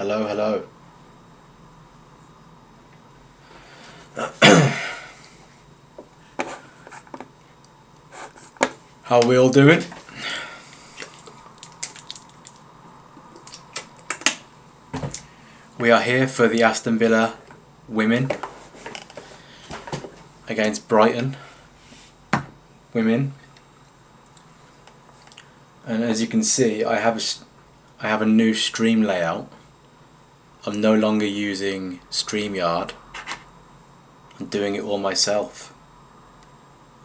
Hello, hello. How are we all doing? We are here for the Aston Villa women against Brighton women, and as you can see, I have a new stream layout. I'm no longer using StreamYard. I'm doing it all myself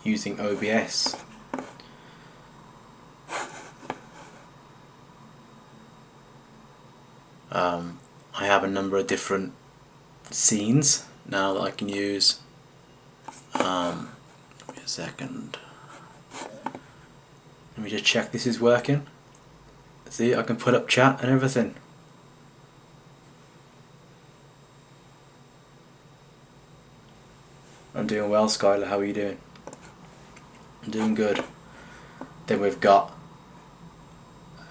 using OBS. I have a number of different scenes now that I can use. Give me a second. Let me just check this is working. See, I can put up chat and everything. I'm doing well, Skylar. How are you doing? I'm doing good. Then we've got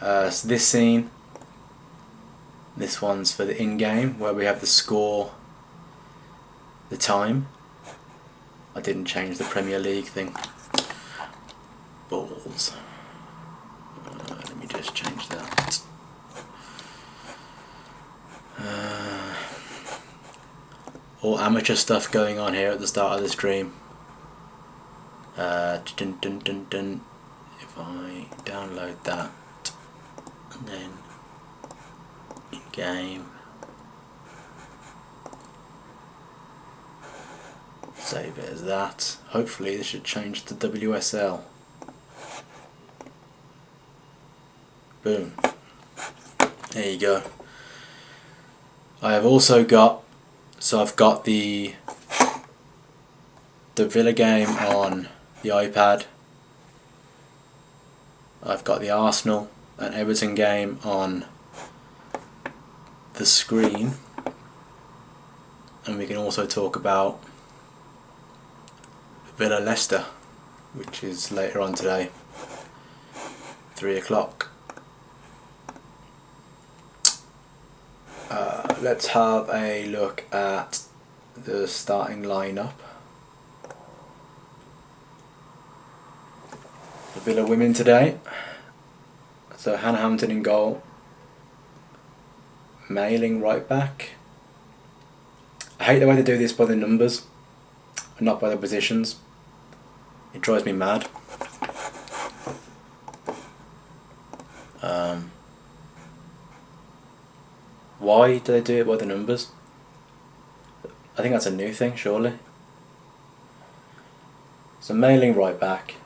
this scene. This one's for the in-game, where we have the score, the time. I didn't change the Premier League thing. Balls. Let me just change that. All amateur stuff going on here at the start of the stream. Dun, dun, dun, dun. If I download that, and then game, save it as that. Hopefully this should change to WSL. Boom. There you go. I have also got, so I've got the Villa game on the iPad. I've got the Arsenal and Everton game on the screen, and we can also talk about Villa Leicester, which is later on today, 3 o'clock. Let's have a look at the starting lineup. The Villa women today. So Hannah Hampton in goal. Mailing right back. I hate the way they do this by the numbers and not by the positions. It drives me mad. Why do they do it by the numbers? I think that's a new thing, surely. So Mailing right back.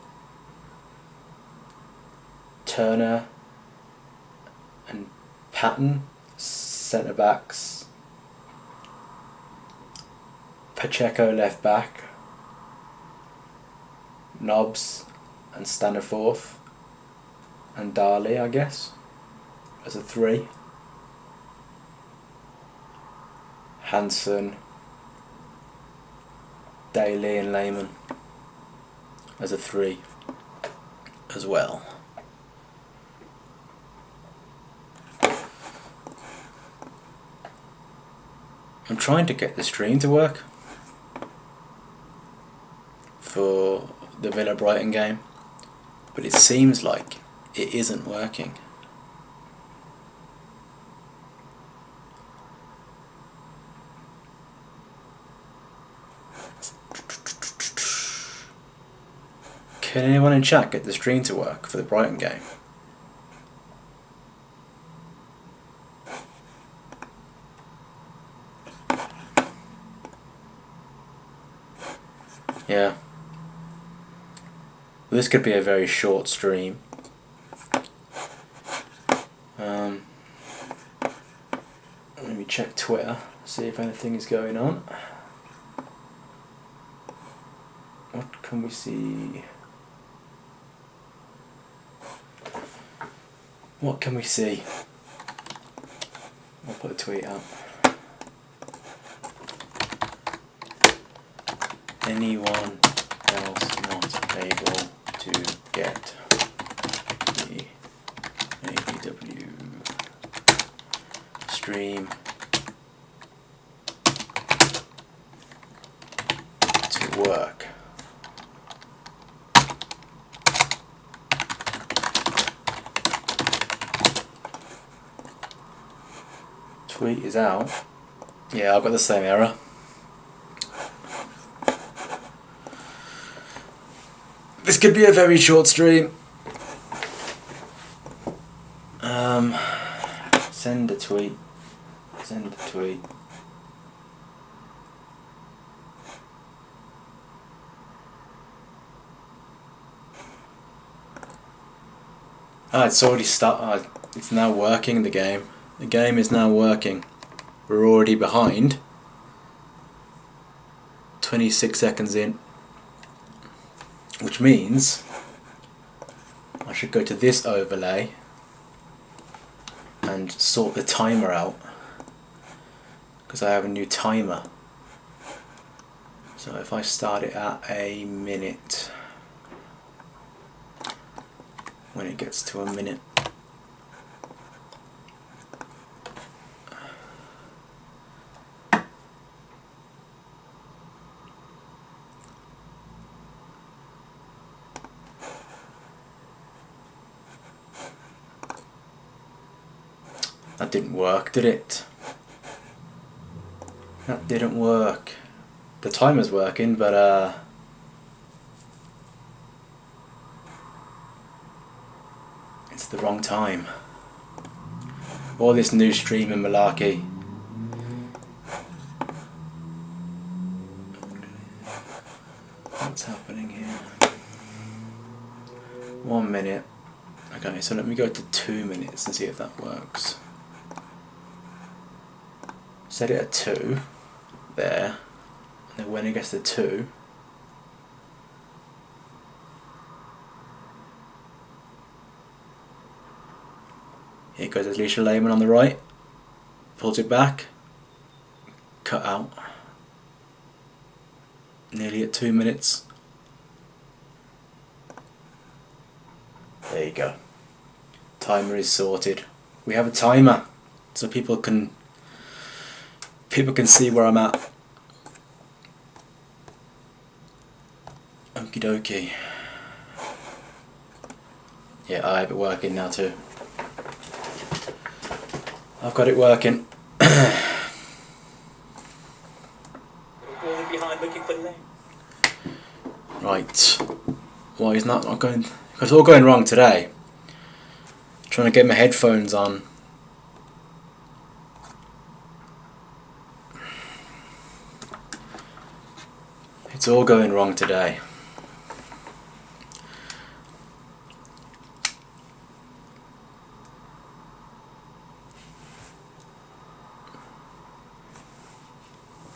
Turner and Patton centre backs. Pacheco left back. Nobbs and Staniforth and Darley, I guess, as a 3. Hansen, Daly and Lehman as a 3 as well. I'm trying to get the stream to work for the Villa Brighton game, but it seems like it isn't working. Can anyone in chat get the stream to work for the Brighton game? Yeah. This could be a very short stream. Let me check Twitter, see if anything is going on. What can we see? What can we see? I'll put a tweet out. Anyone else not able to get the AVW stream to work. Tweet is out. Yeah, I've got the same error. This could be a very short stream. Send a tweet. Send a tweet. Ah, it's already started. It's now working, the game. The game is now working. We're already behind. 26 seconds in. Which means I should go to this overlay and sort the timer out, because I have a new timer. So if I start it at a minute, when it gets to a minute, that didn't work, did it? That didn't work. The timer's working, but it's the wrong time. All this new streaming malarkey. What's happening here? 1 minute. Okay, so let me go to 2 minutes and see if that works. Set it at 2, there, and then when it gets to 2, here goes Alicia Lehman on the right, pulls it back, cut out, nearly at 2 minutes. There you go. Timer is sorted. We have a timer, so people can see where I'm at. Okie dokie. Yeah, I have it working now too. I've got it working. Behind looking for lane. Right. Why is that not going? It's all going wrong today. Trying to get my headphones on. It's all going wrong today.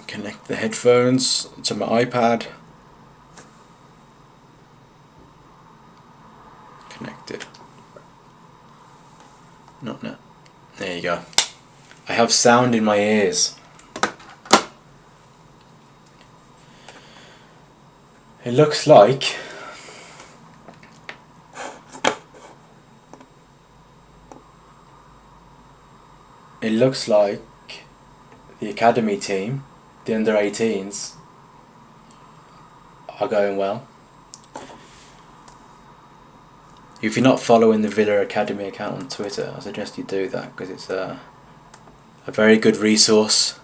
Connect the headphones to my iPad. Connected. Not now. There you go. I have sound in my ears. It looks like the academy team, the under 18s, are going well. If you're not following the Villa Academy account on Twitter, I suggest you do that, because it's a very good resource.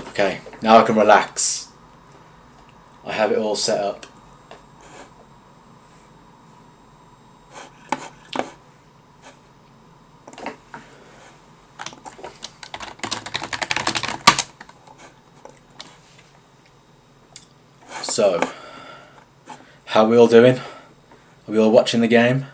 Okay, now I can relax. I have it all set up. So, how are we all doing? Are we all watching the game?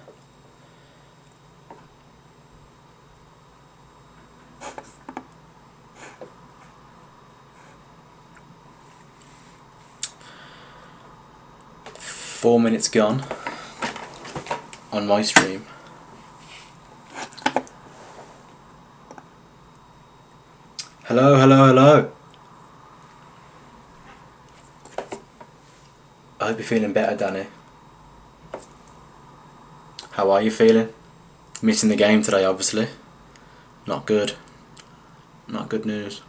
Four minutes gone on my stream. Hello, hello, hello. I hope you're feeling better, Danny. How are you feeling? Missing the game today, obviously. Not good. Not good news.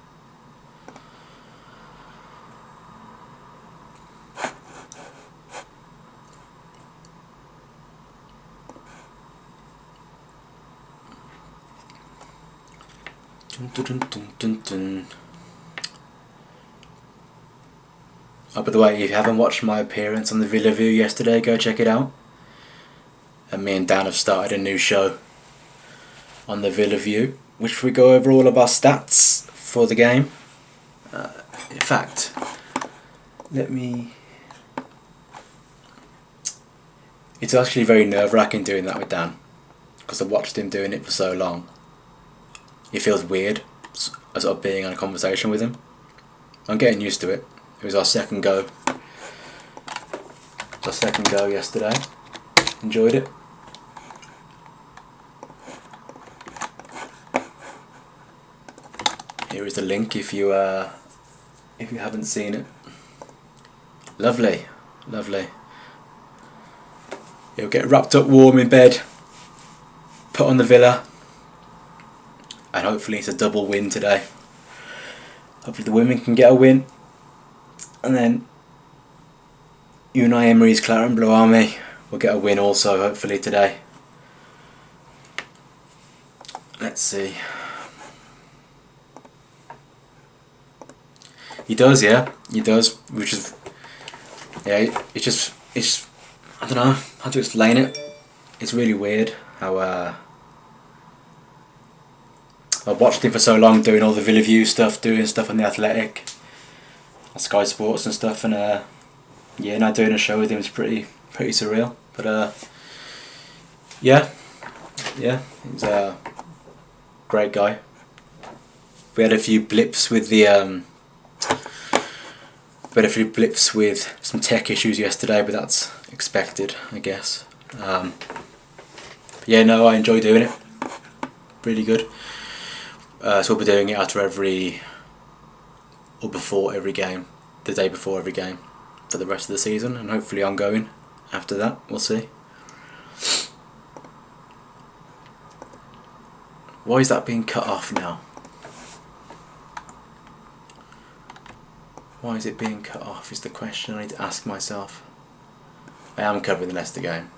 Dun, dun, dun, dun, dun. Oh, by the way, if you haven't watched my appearance on the Villa View yesterday, go check it out. And me and Dan have started a new show on the Villa View, which we go over all of our stats for the game. In fact, let me... It's actually very nerve-wracking doing that with Dan, because I've watched him doing it for so long. It feels weird, sort of being in a conversation with him. I'm getting used to it. It was our second go. Our second go yesterday. Enjoyed it. Here is the link if you haven't seen it. Lovely, lovely. You'll get wrapped up warm in bed, put on the Villa, and hopefully it's a double win today. Hopefully the women can get a win, and then Unai Emery's Claret and Blue Army will get a win also, hopefully today. Let's see. He does, yeah, he does, which is, yeah, it's, I don't know how to explain it. It's really weird how, I've watched him for so long doing all the Villa View stuff, doing stuff on the Athletic, on Sky Sports and stuff, and yeah, now doing a show with him is pretty surreal, but yeah, he's a great guy. We had a few blips with the some tech issues yesterday, but that's expected, I guess. Yeah, no, I enjoy doing it. Really good. So we'll be doing it after every, or before every game, the day before every game, for the rest of the season, and hopefully ongoing after that. We'll see. Why is that being cut off now? Why is it being cut off is the question I need to ask myself. I am covering the Leicester game.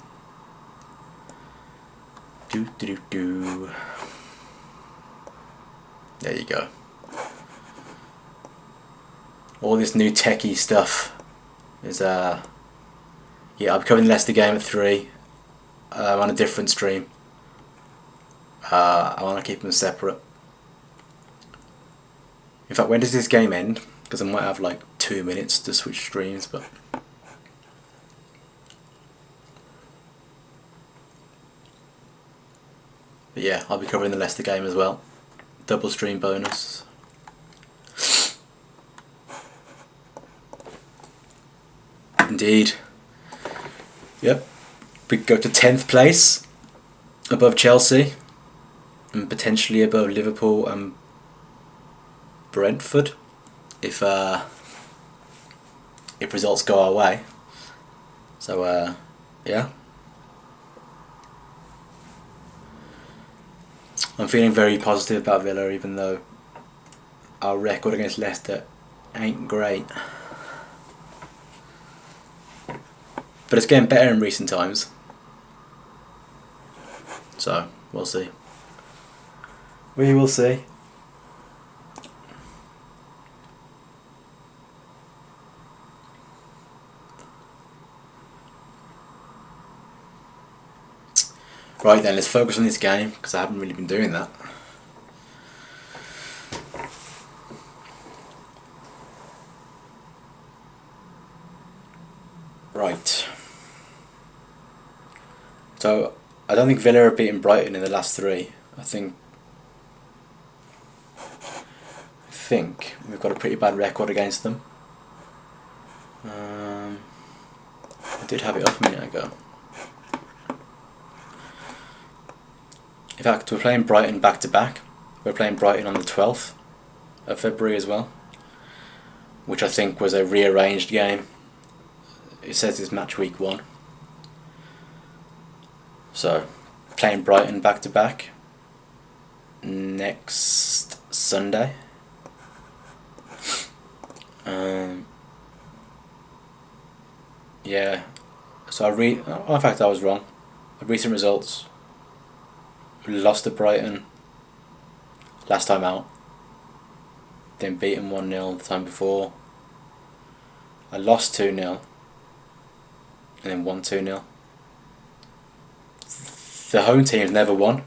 There you go. All this new techie stuff is yeah, I'm covering the Leicester game at 3 on a different stream. I want to keep them separate. In fact, when does this game end? Because I might have like 2 minutes to switch streams, but yeah, I'll be covering the Leicester game as well. Double stream bonus. Indeed. Yep. We go to 10th place, above Chelsea, and potentially above Liverpool and Brentford, if results go our way. So yeah, I'm feeling very positive about Villa, even though our record against Leicester ain't great, but it's getting better in recent times, so we'll see. We will see. Right then, let's focus on this game, because I haven't really been doing that. Right. So, I don't think Villa have beaten Brighton in the last 3. I think we've got a pretty bad record against them. I did have it up a minute ago. In fact, we're playing Brighton back to back. We're playing Brighton on the 12th of February as well, which I think was a rearranged game. It says it's match week 1. So, playing Brighton back to back next Sunday. Yeah, so in fact I was wrong. Recent results: we lost to Brighton last time out, then beaten 1-0 the time before. I lost 2-0 and then won 2-0. The home team's never won,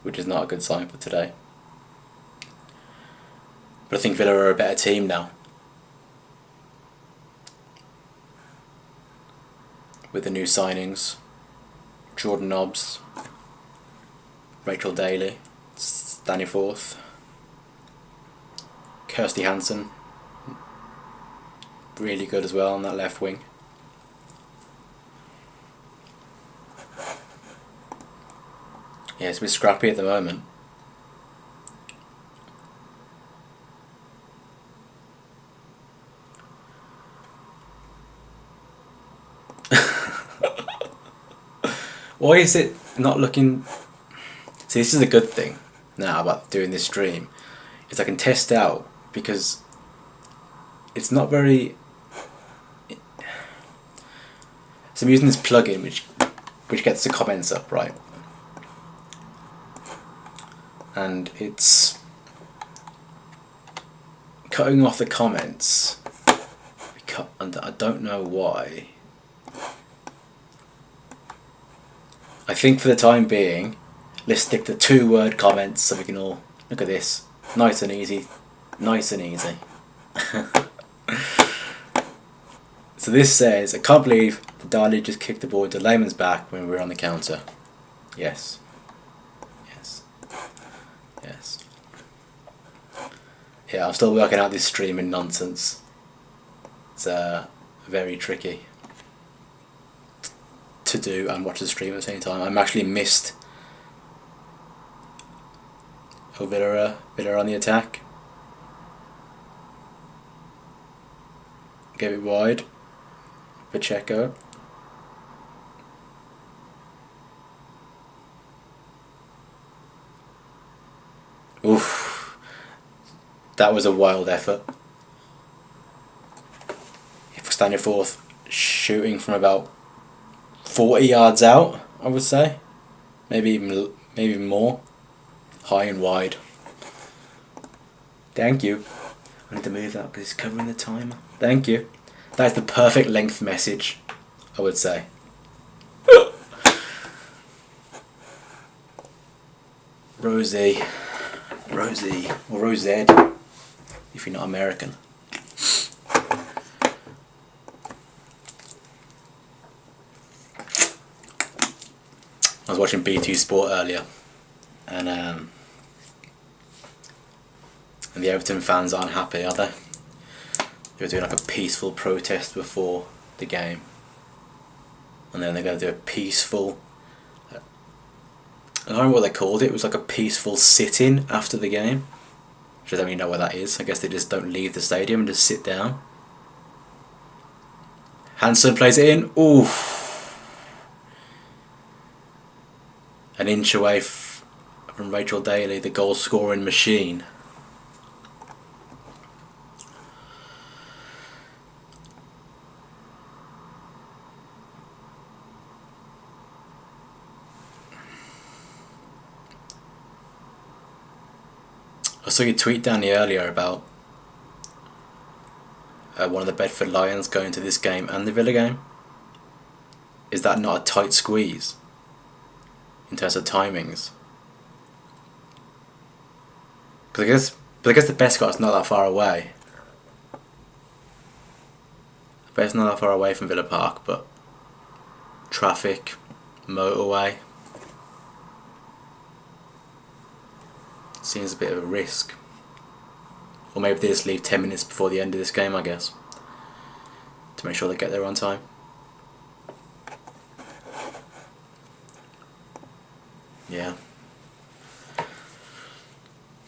which is not a good sign for today. But I think Villa are a better team now, with the new signings: Jordan Nobbs, Rachel Daly, Danny Forth, Kirsty Hansen, really good as well on that left wing. Yeah, it's a bit scrappy at the moment. Why is it not looking... See, this is a good thing now about doing this stream, is I can test out, because it's not very... So I'm using this plugin which gets the comments up, right? And it's cutting off the comments, and I don't know why. I think for the time being, let's stick to 2-word comments so we can all look at this. Nice and easy. Nice and easy. So this says, I can't believe the Dali just kicked the ball into Lehmann's back when we were on the counter. Yes. Yes. Yes. Yeah, I'm still working out this streaming nonsense. It's very tricky to do and watch the stream at the same time. I'm actually missed Villa on the attack. Gave it wide. Pacheco. Oof. That was a wild effort. If we're standing fourth, shooting from about 40 yards out, I would say. Maybe even more. High and wide. Thank you. I need to move that because it's covering the timer. Thank you. That's the perfect length message, I would say. Rosie, or Rosette, if you're not American. I was watching BT Sport earlier, and the Everton fans aren't happy, are they? They were doing like a peaceful protest before the game, and then they're going to do a peaceful, I don't know what they called it. It was like a peaceful sit-in after the game, which I don't really know what that is. I guess they just don't leave the stadium and just sit down. Hansen plays it in. Oof. An inch away from Rachel Daly, the goal scoring machine. I saw your tweet, Danny, earlier about one of the Bedford Lions going to this game and the Villa game. Is that not a tight squeeze in terms of timings? Because I guess the Bestcott's not that far away. I bet it's not that far away from Villa Park, but traffic, motorway, seems a bit of a risk. Or maybe they just leave 10 minutes before the end of this game, I guess, to make sure they get there on time. Yeah.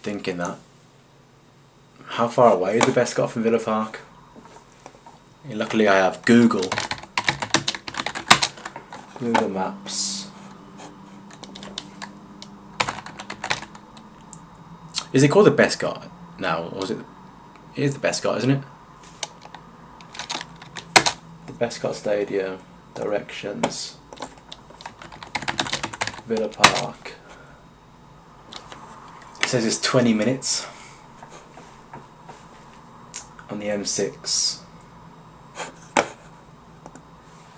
thinking that. How far away is the Bescot from Villa Park? Luckily I have Google Maps. Is it called the Bescot now, or is it? It is the Bescot, isn't it? The Bescot Stadium, directions, Villa Park. It says it's 20 minutes on the M6.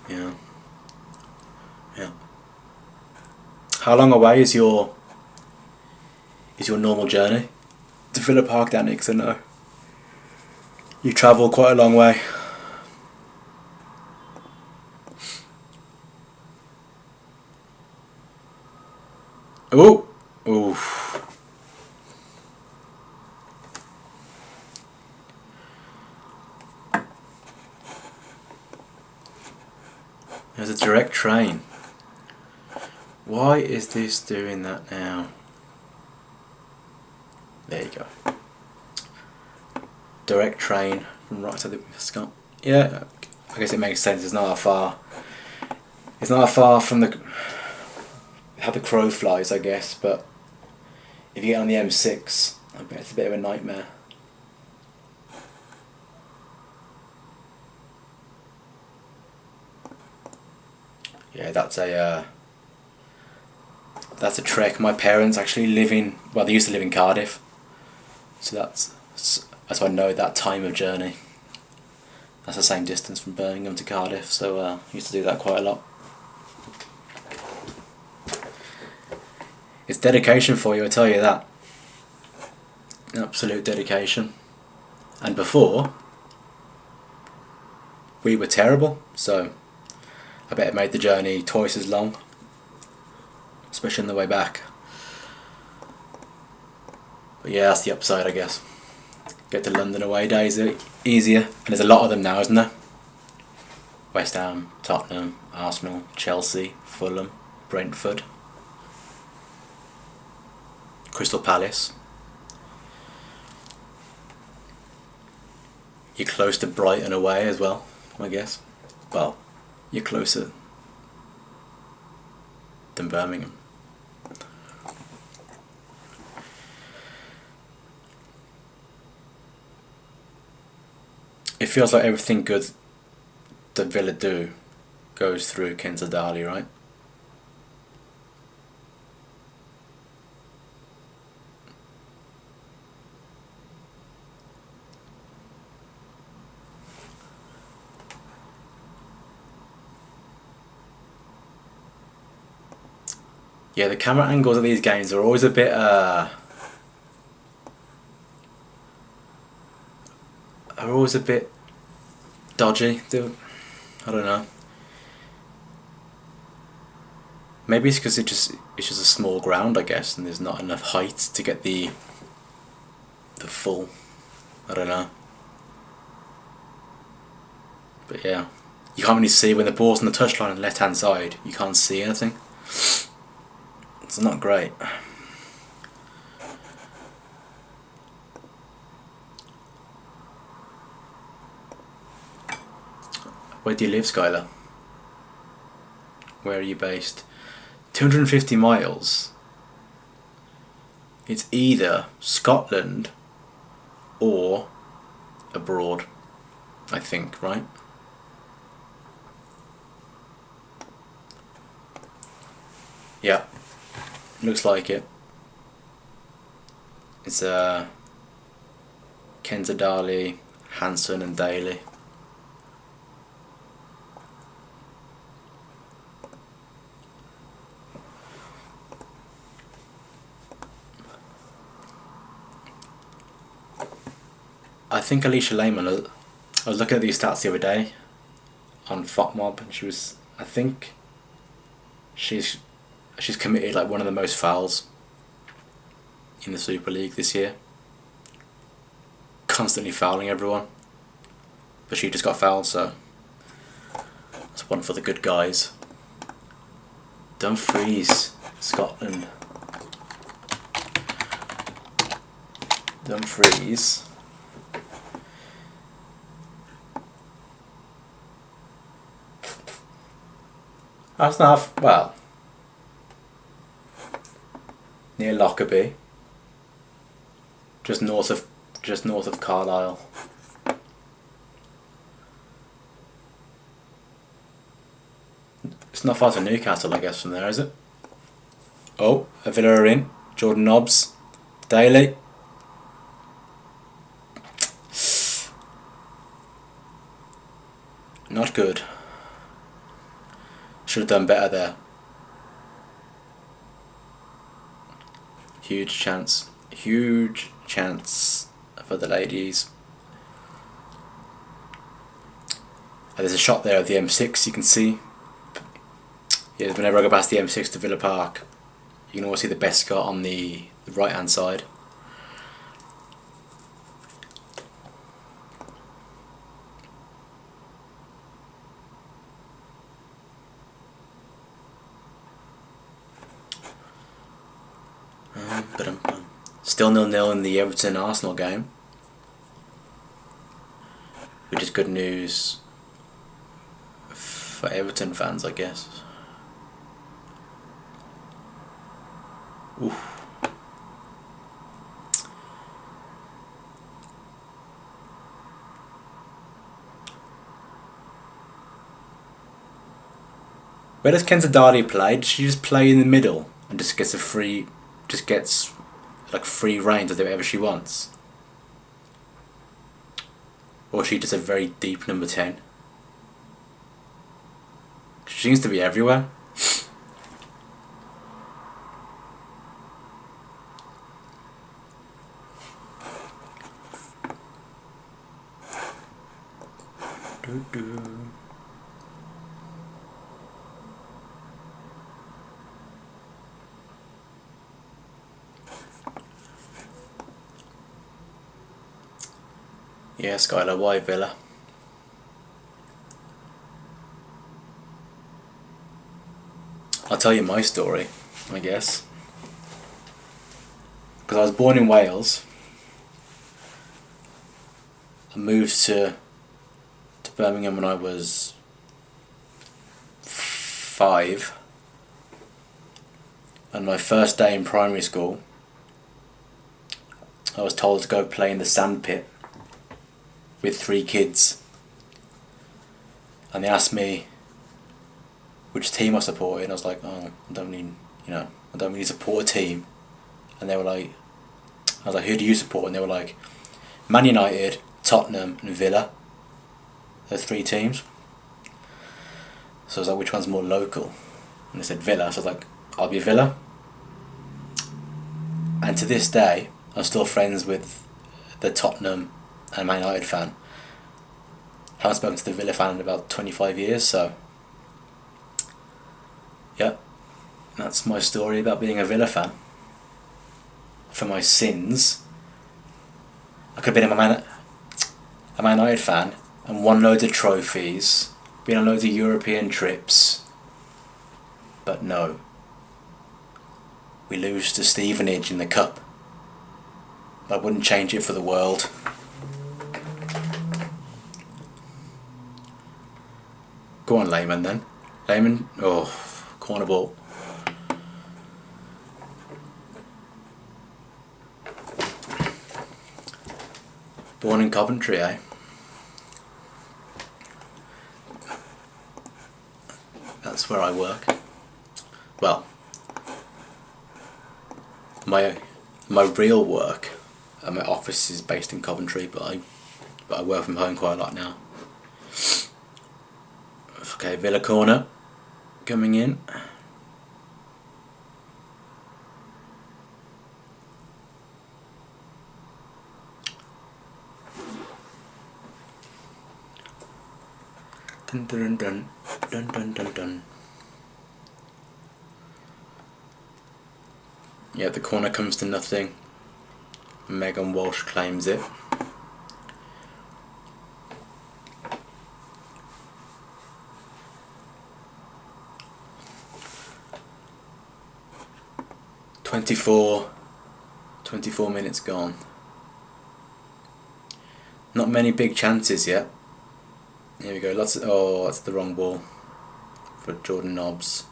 Yeah. How long away is your normal journey to Villa Park, Danny? Because I know you travel quite a long way. Ooh. There's a direct train. Why is this doing that now? There you go. Direct train from right to the Bescot. Yeah, I guess it makes sense. It's not that far. It's not that far from how the crow flies, I guess. But if you get on the M6, I bet it's a bit of a nightmare. Yeah, that's a trek. My parents actually they used to live in Cardiff, so that's why I know that time of journey. That's the same distance from Birmingham to Cardiff, so I used to do that quite a lot. It's dedication for you, I tell you that. Absolute dedication. And before, we were terrible, so I bet it made the journey twice as long, especially on the way back. But yeah, that's the upside, I guess. Get to London away days are easier, and there's a lot of them now, isn't there? West Ham, Tottenham, Arsenal, Chelsea, Fulham, Brentford, Crystal Palace. You're close to Brighton away as well, I guess. Well, you're closer than Birmingham. It feels like everything good that Villa do goes through Kensal, right? Yeah, the camera angles of these games are always a bit dodgy. I don't know. Maybe it's because it's just a small ground, I guess, and there's not enough height to get the full. I don't know. But yeah, you can't really see when the ball's on the touchline on the left hand side. You can't see anything. It's not great. Where do you live, Skylar? Where are you based? 250 miles. It's either Scotland or abroad, I think, right? Yeah, looks like it. It's Kensal, Hanson and Daly. I think Alicia Lehman, I was looking at these stats the other day on FOTMob, and I think she's committed like one of the most fouls in the Super League this year. Constantly fouling everyone, but she just got fouled, so that's one for the good guys. Dumfries, Scotland. Dumfries. That's not, well, near Lockerbie, just north of Carlisle. It's not far to Newcastle, I guess, from there, is it? Oh, a Villa are in. Jordan Nobbs, Daly. Not good. Should have done better there. Huge chance for the ladies. There's a shot there of the M6 you can see. Yeah, whenever I go past the M6 to Villa Park, you can always see the Bescot on the right hand side. Still 0-0 in the Everton-Arsenal game, which is good news for Everton fans, I guess. Oof. Where does Kenza Dardy play? Does she just play in the middle and just gets free reign to do whatever she wants? Or is she just a very deep number 10? She seems to be everywhere. Yeah, Skylar, why Villa? I'll tell you my story, I guess. Because I was born in Wales. I moved to Birmingham when I was 5. And my first day in primary school, I was told to go play in the sandpit with 3 kids, and they asked me which team I supported, and I was like, oh, I don't really support a team. And they were like, I was like, who do you support? And they were like, Man United, Tottenham and Villa. Those 3 teams. So I was like, which one's more local? And they said Villa, so I was like, I'll be Villa. And to this day, I'm still friends with the Tottenham and Man United fan. I haven't spoken to the Villa fan in about 25 years, so yeah, that's my story about being a Villa fan. For my sins, I could have been a Man United fan and won loads of trophies, been on loads of European trips, but no, we lose to Stevenage in the cup. I wouldn't change it for the world. Go on, Layman, then. Layman, oh, corner ball. Born in Coventry, eh? That's where I work. Well, my real work, my office is based in Coventry, but I work from home quite a lot now. Okay, Villa corner coming in. Dun dun dun dun dun dun dun. Yeah, the corner comes to nothing. Megan Walsh claims it. Twenty-four minutes gone. Not many big chances yet. Here we go. Lots of, oh, that's the wrong ball for Jordan Nobbs.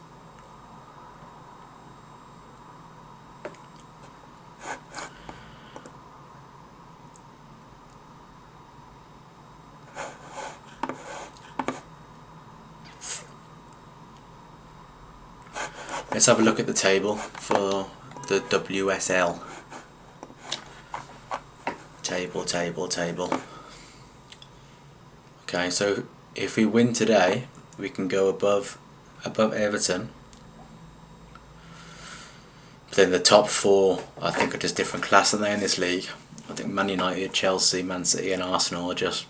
Let's have a look at the table for the WSL. Table. Okay, so if we win today, we can go above Everton. But then the top four, I think, are just different class than they in this league. I think Man United, Chelsea, Man City and Arsenal are just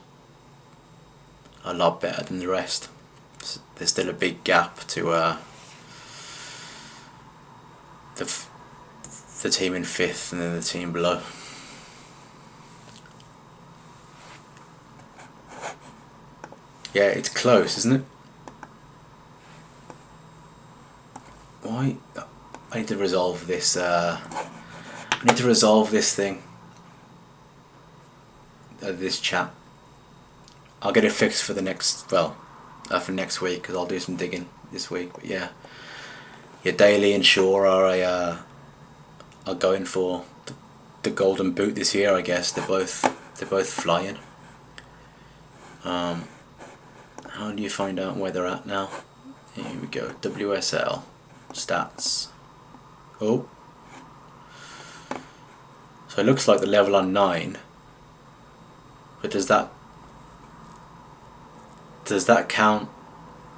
a lot better than the rest. There's still a big gap to the team in fifth and then the team below. Yeah, it's close, isn't it? Why? I need to resolve this. I need to resolve this thing. This chat. I'll get it fixed for the next. Well, for next week, because I'll do some digging this week. But yeah, Daly and Shaw are going for the golden boot this year. I guess they're both flying. How do you find out where they're at now? Here we go. WSL stats. Oh. So it looks like the level on 9. But does that count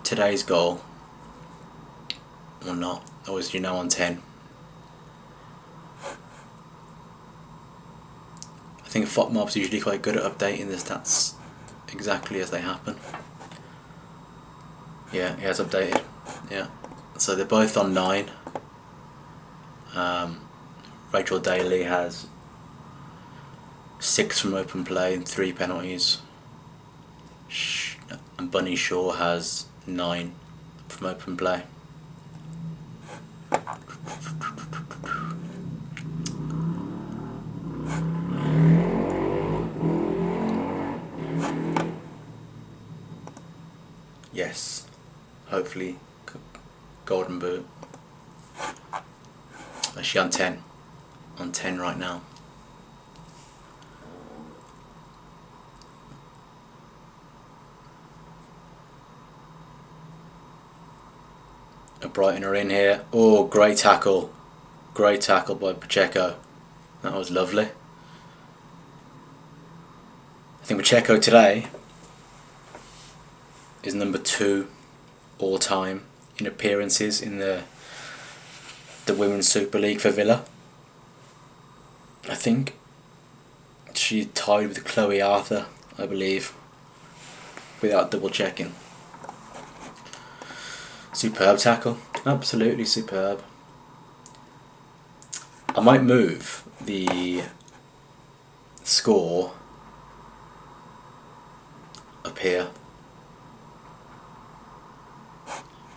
today's goal or not? Or is you now on 10? I think FOTMob's usually quite good at updating the stats exactly as they happen. Yeah, he has updated. Yeah, so they're both on 9. Rachel Daly has 6 from open play and 3 penalties. And Bunny Shaw has 9 from open play. Yes. Hopefully, golden boot. Is she on 10? On 10 right now. Brighton are in here. Oh, great tackle. Great tackle by Pacheco. That was lovely. I think Pacheco today is number 2 all time in appearances in the Women's Super League for Villa. I think she tied with Chloe Arthur, I believe, without double checking. Superb tackle, absolutely superb. I might move the score up here.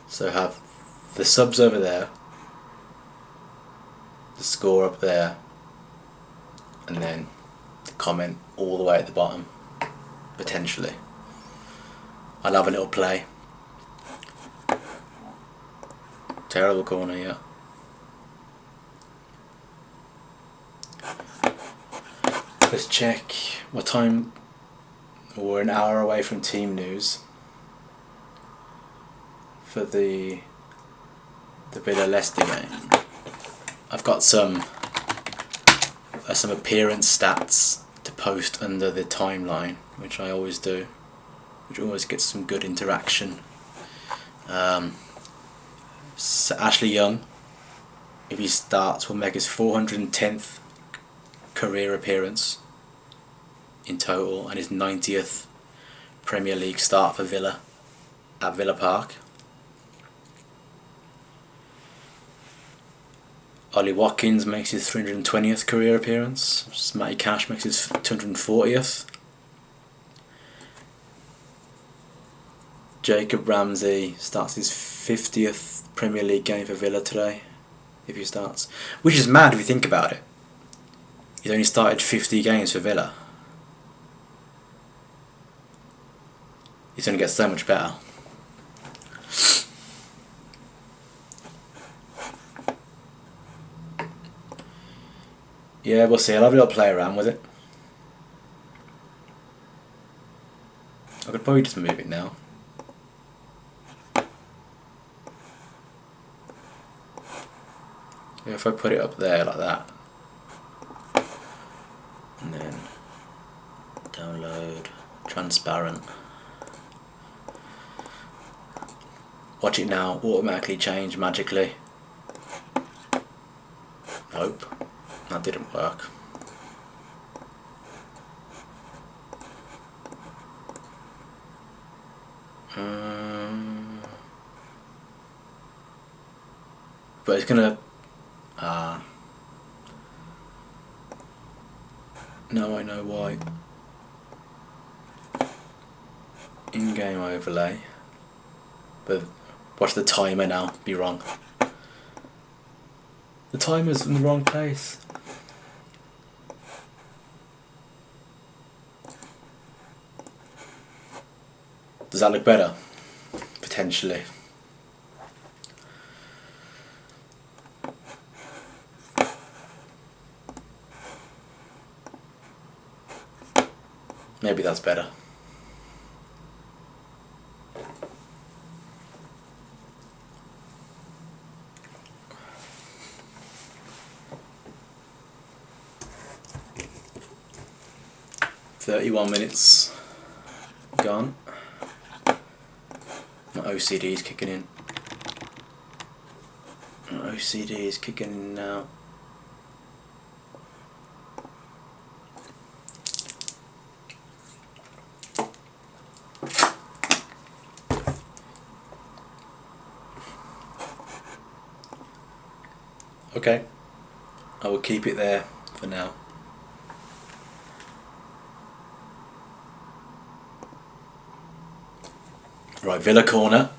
So have the subs over there, the score up there, and then the comment all the way at the bottom, potentially. I'll have a little play. Terrible corner, yeah. Let's check what time. We're an hour away from team news for the Villa Leicester game. I've got some appearance stats to post under the timeline, which I always do, which always gets some good interaction. So Ashley Young, if he starts, will make his 410th career appearance in total and his 90th Premier League start for Villa at Villa Park. Ollie Watkins makes his 320th career appearance. Matty Cash makes his 240th. Jacob Ramsey starts his 50th Premier League game for Villa today, if he starts. Which is mad if you think about it. He's only started 50 games for Villa. It's going to get so much better. Yeah, we'll see. I'll have a little play around with it. I could probably just move it now. Yeah, if I put it up there like that, and then download transparent. Watch it now automatically change magically. Nope, that didn't work. But it's gonna. Now I know why. In-game overlay. But watch the timer now be wrong. The timer's in the wrong place. Does that look better? Potentially. Maybe that's better. $31 gone. My OCD is kicking in. My OCD is kicking in now. Okay, I will keep it there for now. Right, Villa corner.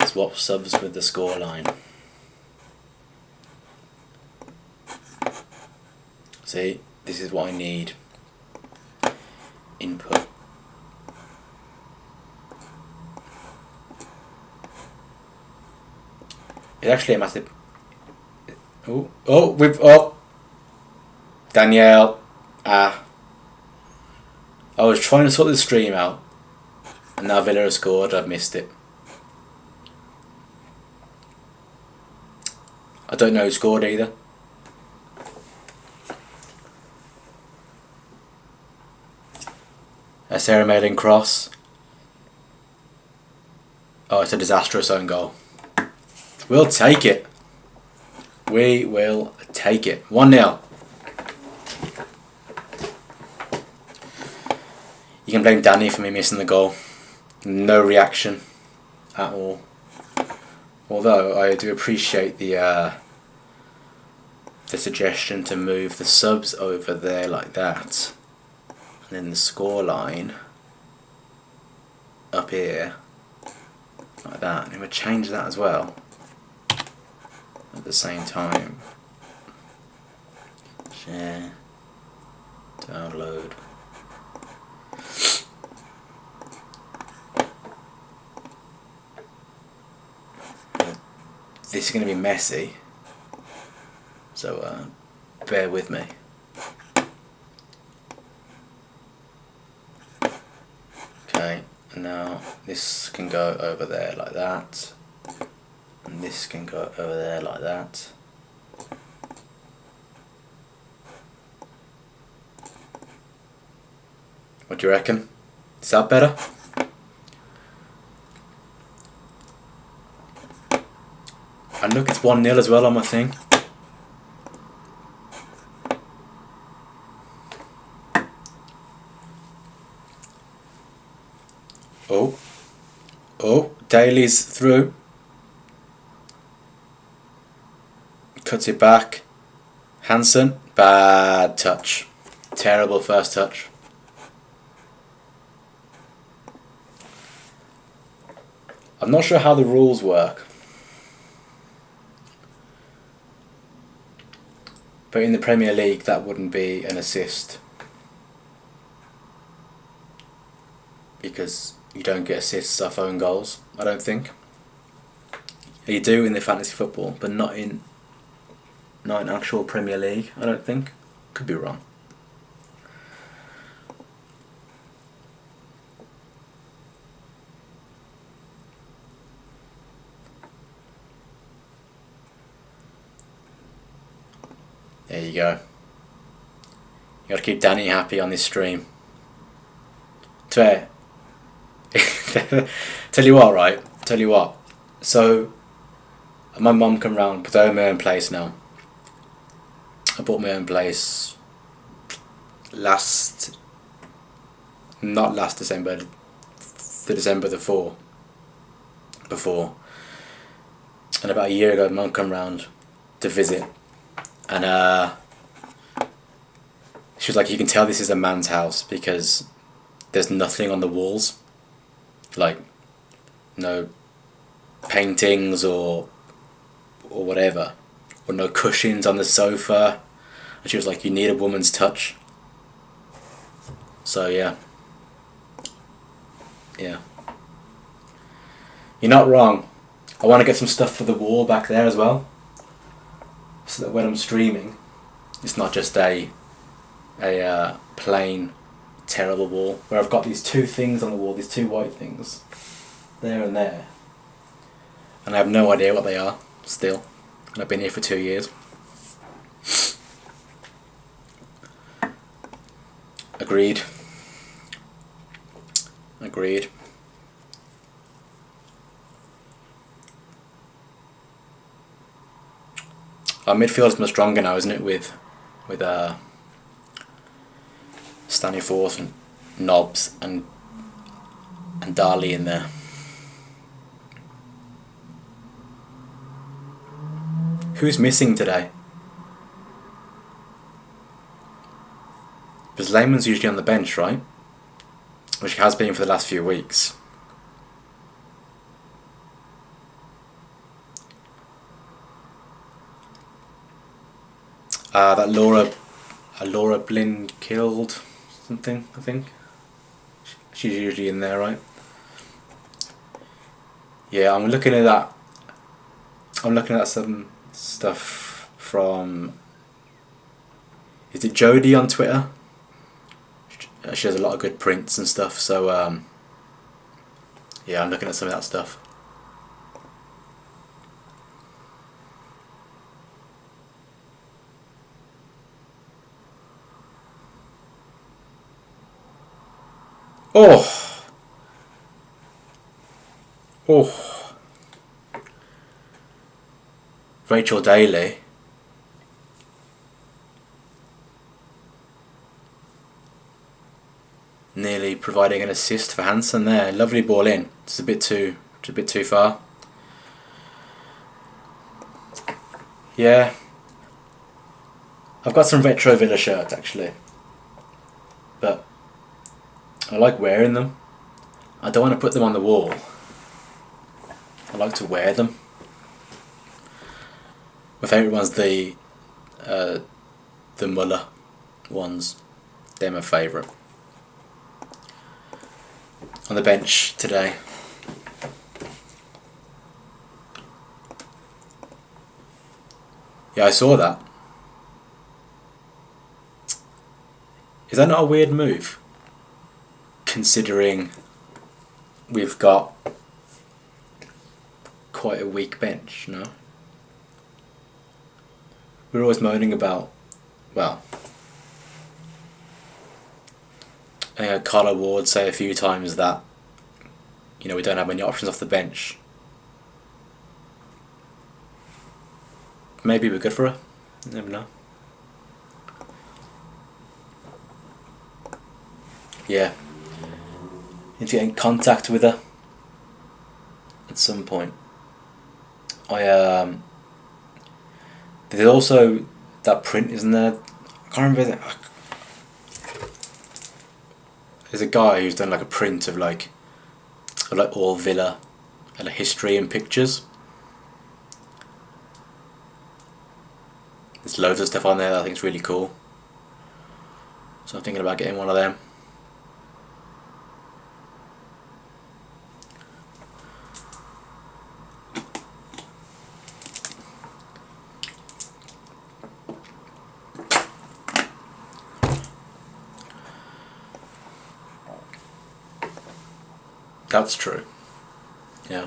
Swap subs with the scoreline. See, this is what I need. Input. It's actually a massive. Oh, Danielle. I was trying to sort the stream out, and now Villa has scored. I've missed it. I don't know who scored either. A Sarah Malin cross. Oh, it's a disastrous own goal. We'll take it. We will take it. 1-0. You can blame Danny for me missing the goal. No reaction at all. Although I do appreciate the suggestion to move the subs over there like that, and then the score line up here like that. And we'll change that as well at the same time. Share, download. This is going to be messy, so bear with me. Okay, now this can go over there like that, and this can go over there like that. What do you reckon? Is that better? And look, it's 1-0 as well on my thing. Oh, Daly's through. Cuts it back. Hansen, bad touch. Terrible first touch. I'm not sure how the rules work. But in the Premier League, that wouldn't be an assist, because you don't get assists off own goals, I don't think. You do in the fantasy football, but not in actual Premier League, I don't think. Could be wrong. There you go. You gotta keep Danny happy on this stream. Tell you what, right? Tell you what. So, my mum come round, because I own my own place now. I bought my own place not last December, the December before. And about a year ago, mum come round to visit. And she was like, you can tell this is a man's house because there's nothing on the walls. Like, no paintings or whatever. Or no cushions on the sofa. And she was like, you need a woman's touch. So yeah. Yeah. You're not wrong. I want to get some stuff for the wall back there as well, so that when I'm streaming, it's not just a plain terrible wall where I've got these two things on the wall, these two white things, there and there, and I have no idea what they are still, and I've been here for 2 years. Agreed. Our midfield is much stronger now, isn't it? With Staniforth and Nobbs and Darley in there. Who's missing today? Because Lehman's usually on the bench, right? Which he has been for the last few weeks. That Laura Blinn killed something, I think. She's usually in there, right? Yeah, I'm looking at that. I'm looking at some stuff from... Is it Jodie on Twitter? She has a lot of good prints and stuff, so yeah, I'm looking at some of that stuff. Oh, Rachel Daly. Nearly providing an assist for Hansen there. Lovely ball in. It's a bit too far. Yeah. I've got some retro Villa shirts actually, but I like wearing them. I don't want to put them on the wall. I like to wear them. My favourite one's the Muller ones. They're my favourite. On the bench today. Yeah, I saw that. Is that not a weird move? Considering we've got quite a weak bench, no? We're always moaning about, well, I think Carla Ward say a few times that, you know, we don't have many options off the bench. Maybe we're good for her. You never know. Yeah. Need to get in contact with her at some point. There's also that print, isn't there? I can't remember that. There's a guy who's done like a print of like all Villa and history and pictures. There's loads of stuff on there that I think is really cool. So I'm thinking about getting one of them. That's true. Yeah.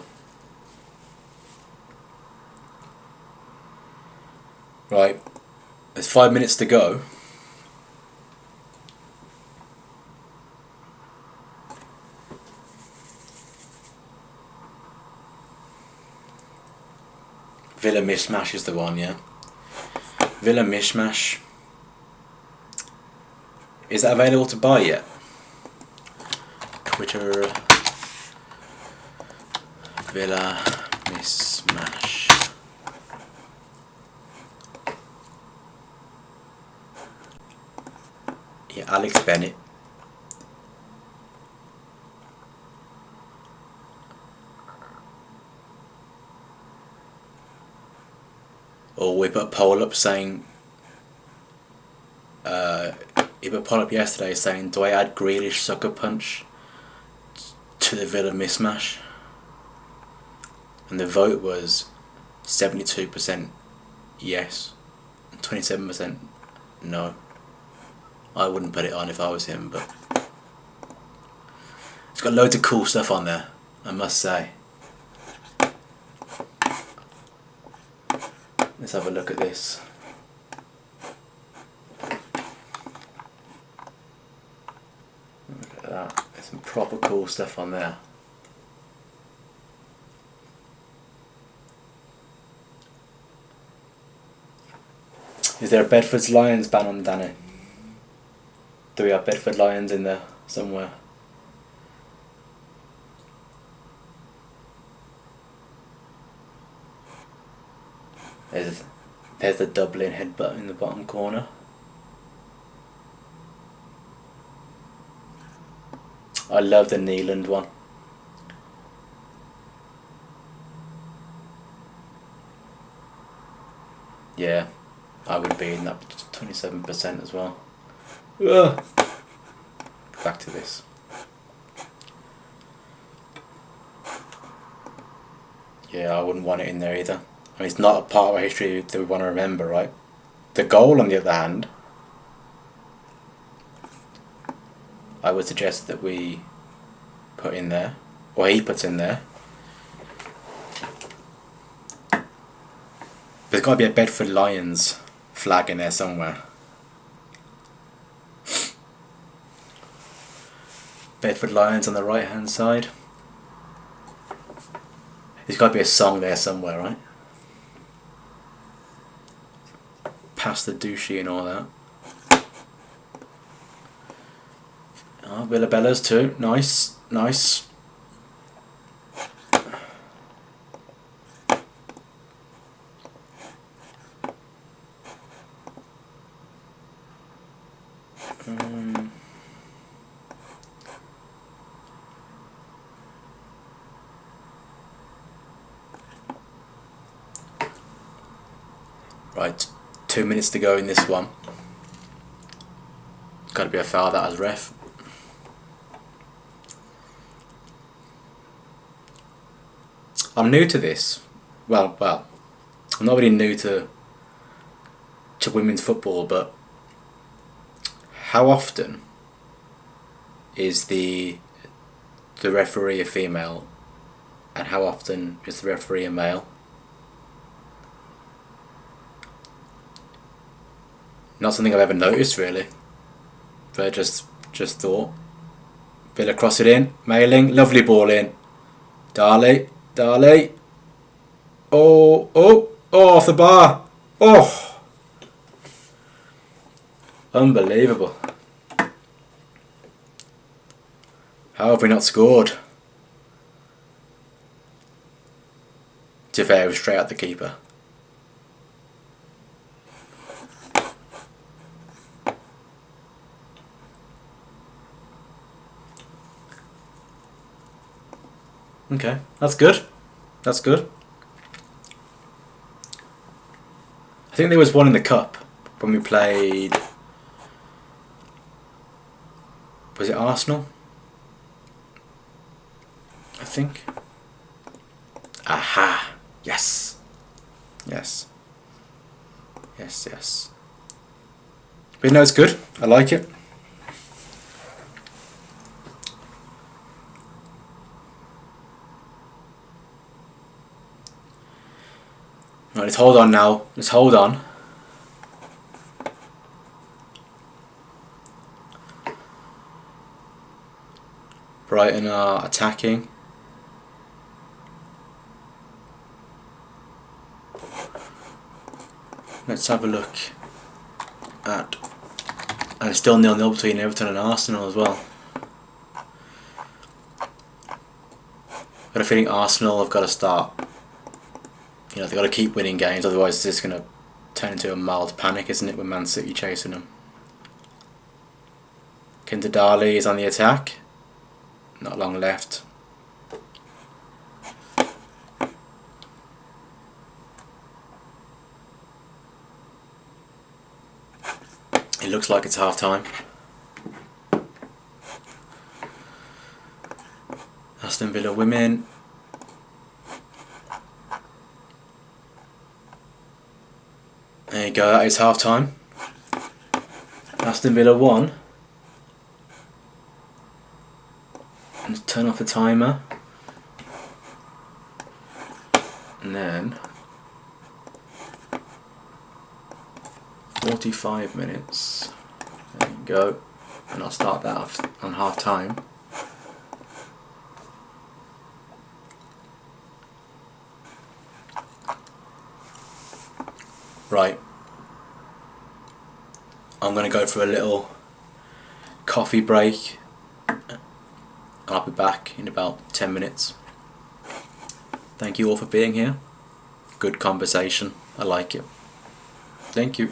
Right. There's 5 minutes to go. Villa Mishmash is the one, yeah. Villa Mishmash. Is that available to buy yet? Twitter. Villa Mishmash. Yeah, Alex Bennett. Or we put a poll up saying, he put a poll up yesterday saying, do I add Grealish Sucker Punch to the Villa Mismatch? And the vote was 72% yes, and 27% no. I wouldn't put it on if I was him, but it's got loads of cool stuff on there, I must say. Let's have a look at this. Look at that. There's some proper cool stuff on there. Is there a Bedford's Lions ban on Danny? Do we have Bedford Lions in there somewhere? There's the Dublin headbutt in the bottom corner. I love the Neeland one. Yeah, I would be in that 27% as well. Ugh. Back to this. Yeah, I wouldn't want it in there either. I mean, it's not a part of our history that we want to remember, right? The goal, on the other hand, I would suggest that we put in there, or he puts in there. There's got to be a Bedford Lions flag in there somewhere. Bedford Lions on the right hand side. There's got to be a song there somewhere, right? Past the douchey and all that. Oh, Villabella's too. Nice, nice. Right, 2 minutes to go in this one. Got to be a foul that as ref. I'm new to this. Well, I'm not really new to women's football, but how often is the referee a female, and how often is the referee a male? Not something I've ever noticed really, but I just thought. Villa cross it in, Mailing, lovely ball in. Darley. Oh, off the bar. Oh, unbelievable. How have we not scored? To be fair, it was straight at the keeper. Okay, that's good. That's good. I think there was one in the cup when we played. Was it Arsenal? I think. Aha! Yes! Yes. Yes, yes. But no, it's good. I like it. Right, let's hold on now. Let's hold on. Brighton are attacking. Let's have a look at... And it's still 0-0 between Everton and Arsenal as well. Got a feeling Arsenal have got to start. You know, they've got to keep winning games, otherwise it's just going to turn into a mild panic, isn't it, with Man City chasing them. Kinderdali is on the attack. Not long left. It looks like it's half time. Aston Villa women. There you go, that is half time. Aston Villa won. Let's turn off the timer. And then 45 minutes. There you go. And I'll start that off on half time. Right. I'm going to go for a little coffee break. I'll be back in about 10 minutes. Thank you all for being here. Good conversation. I like it. Thank you.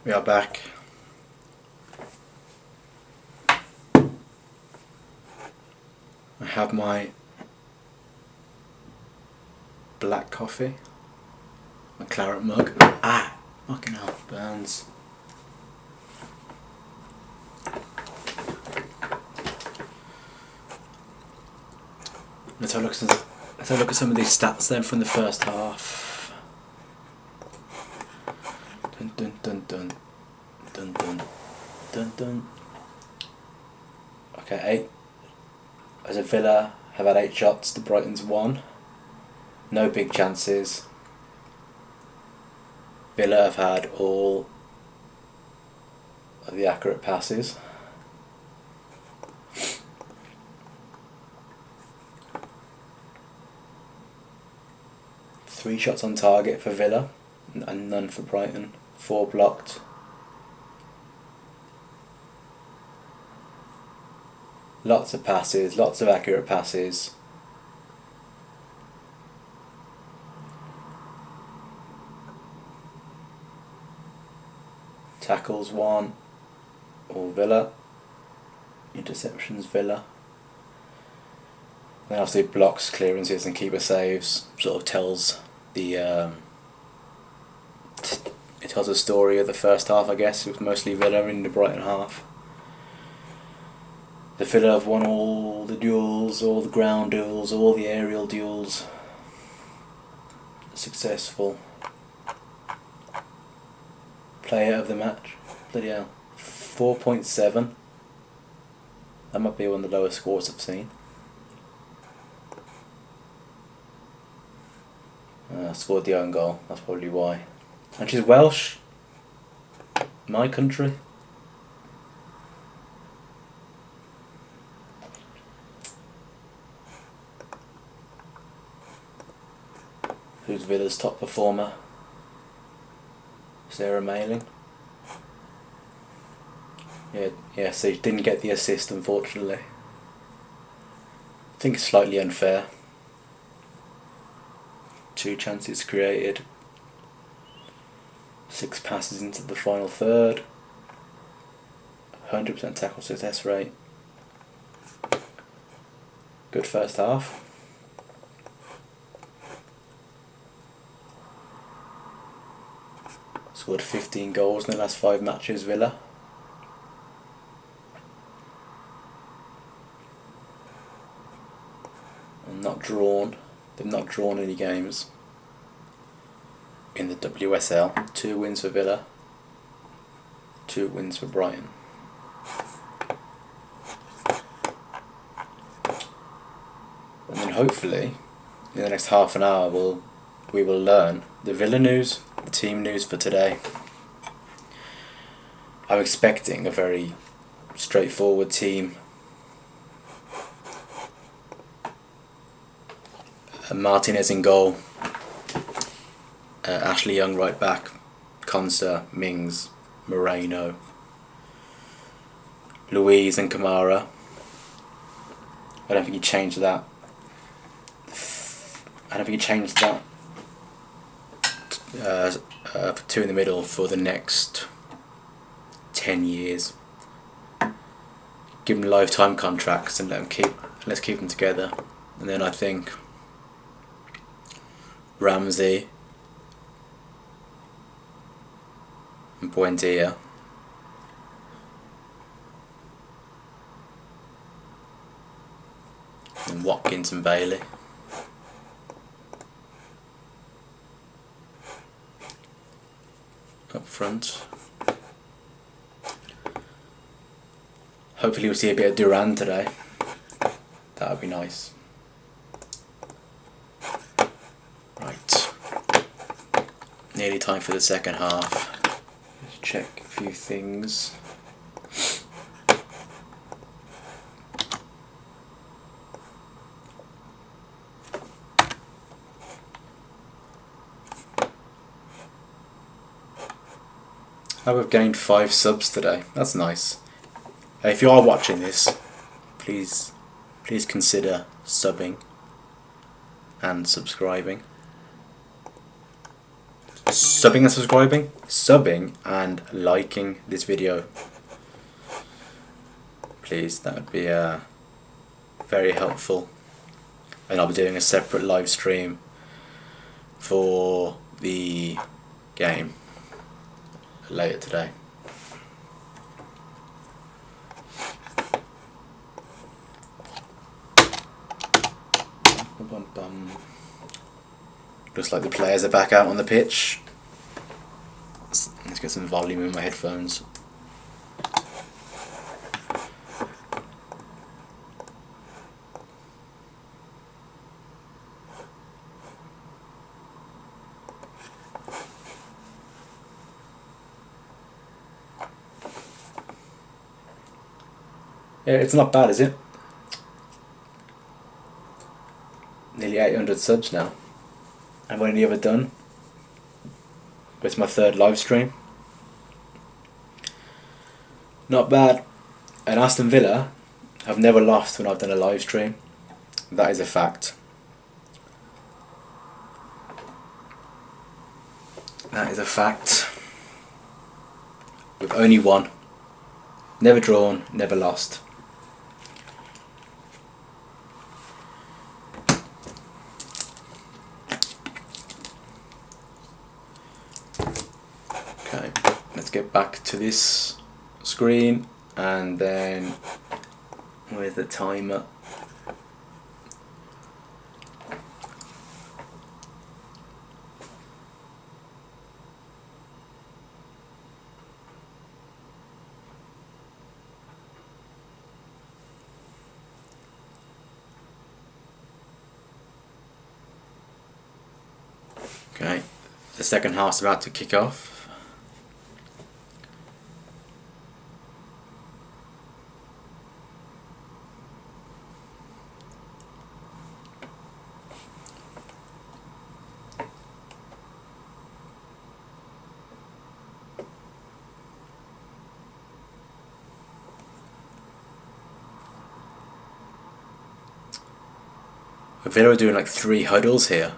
We are back. I have my black coffee, my claret mug. Ah, fucking hell, burns. Let's have a look at some of these stats then from the first half. Dun dun dun dun dun dun dun dun. Okay, 8. As a Villa have had 8 shots to Brighton's 1. No big chances. Villa have had all of the accurate passes. Three shots on target for Villa and none for Brighton. 4 blocked. Lots of passes, lots of accurate passes. Tackles 1, all Villa. Interceptions Villa. Then obviously blocks, clearances and keeper saves sort of tells the it tells a story of the first half, I guess. It was mostly Villa in the Brighton half. The Villa have won all the duels, all the ground duels, all the aerial duels. Successful. Player of the match. Bloody hell. 4.7. That might be one of the lowest scores I've seen. Scored the own goal, that's probably why. And she's Welsh. My country. Who's Villa's top performer? Sarah Mailing. Yeah, so she didn't get the assist, unfortunately. I think it's slightly unfair. 2 chances created. 6 passes into the final third. 100% tackle success rate. Good first half. Scored 15 goals in the last 5 matches, Villa. And not drawn. They've not drawn any games in the WSL. 2 wins for Villa. 2 wins for Brighton. And then hopefully, in the next half an hour, we will learn the Villa news, the team news for today. I'm expecting a very straightforward team. Martinez in goal. Ashley Young right back. Conser, Mings, Moreno, Louise and Kamara. I don't think he changed that. For 2 in the middle for the next 10 years. Give them lifetime contracts and let's keep them together. And then I think Ramsey and Buendia. And Watkins and Bailey. Up front. Hopefully we'll see a bit of Duran today. That would be nice. Right. Nearly time for the second half. Let's check a few things. We've gained 5 subs today. That's nice. If you are watching this, please consider subbing and subscribing. subbing and liking this video. Please, that would be very helpful. And I'll be doing a separate live stream for the game later today. Looks like the players are back out on the pitch. Let's get some volume in my headphones. Yeah, it's not bad, is it? Nearly 800 subs now. I've only ever done. It's my third live stream. Not bad. And Aston Villa have never lost when I've done a live stream. That is a fact. That is a fact. We've only won. Never drawn, never lost. Okay, let's get back to this screen, and then with the timer. Okay, the second half's about to kick off. Villa are doing like 3 huddles here.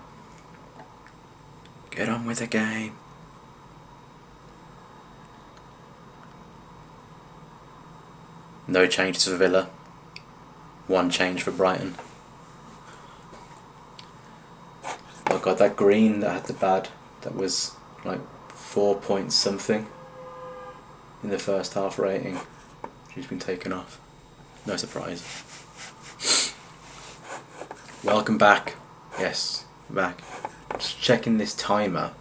Get on with the game. No changes for Villa. 1 change for Brighton. Oh god, that green that had the bad, that was like 4 point something in the first half rating. She's been taken off. No surprise. Welcome back. Yes, back. Just checking this timer.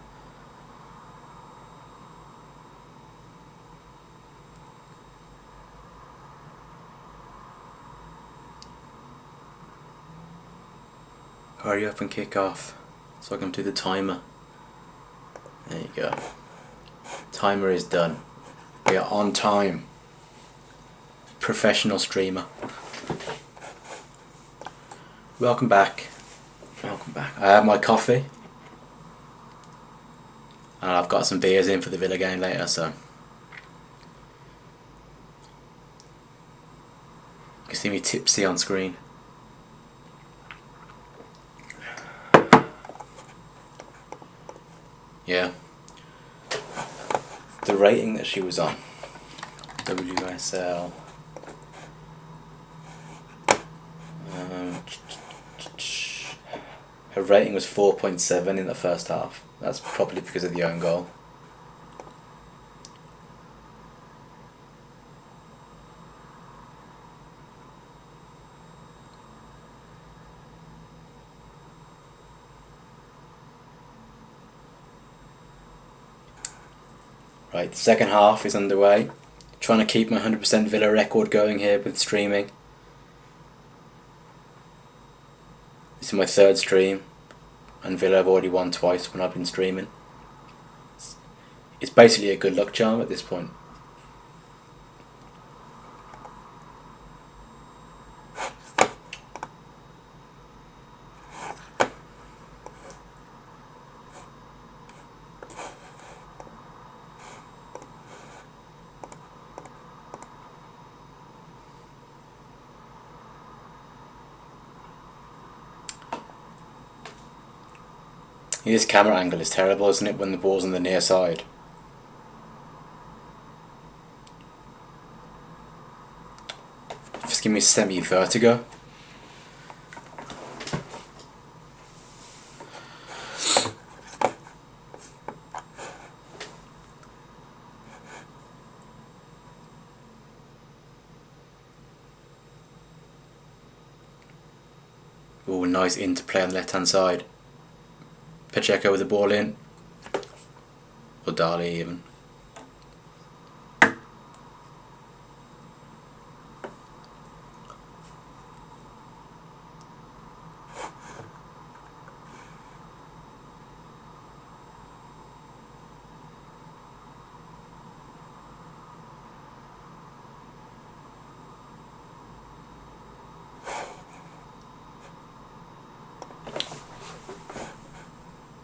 Hurry up and kick off so I can do the timer. There you go. Timer is done. We are on time. Professional streamer. Welcome back. Welcome back. I have my coffee. And I've got some beers in for the Villa game later, so you can see me tipsy on screen. Yeah. The rating that she was on, WSL. Her rating was 4.7 in the first half. That's probably because of the own goal. Right, the second half is underway. Trying to keep my 100% Villa record going here with streaming. This is my 3rd stream, and Villa have already won twice when I've been streaming. It's basically a good luck charm at this point. This camera angle is terrible, isn't it, when the ball's on the near side? Just give me semi-vertigo. Oh, nice interplay on the left hand side. Pacheco with the ball in. Or Dali even.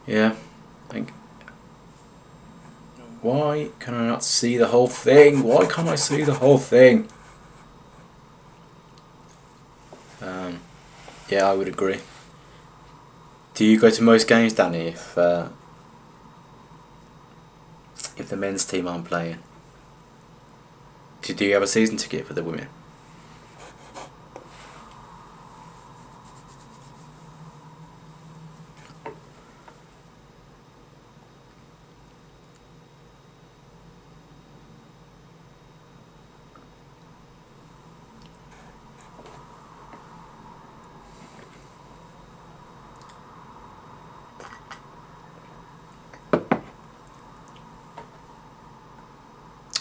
Yeah, I think. Why can I not see the whole thing? Why can't I see the whole thing? Yeah, I would agree. Do you go to most games, Danny, if the men's team aren't playing? Do you have a season ticket for the women?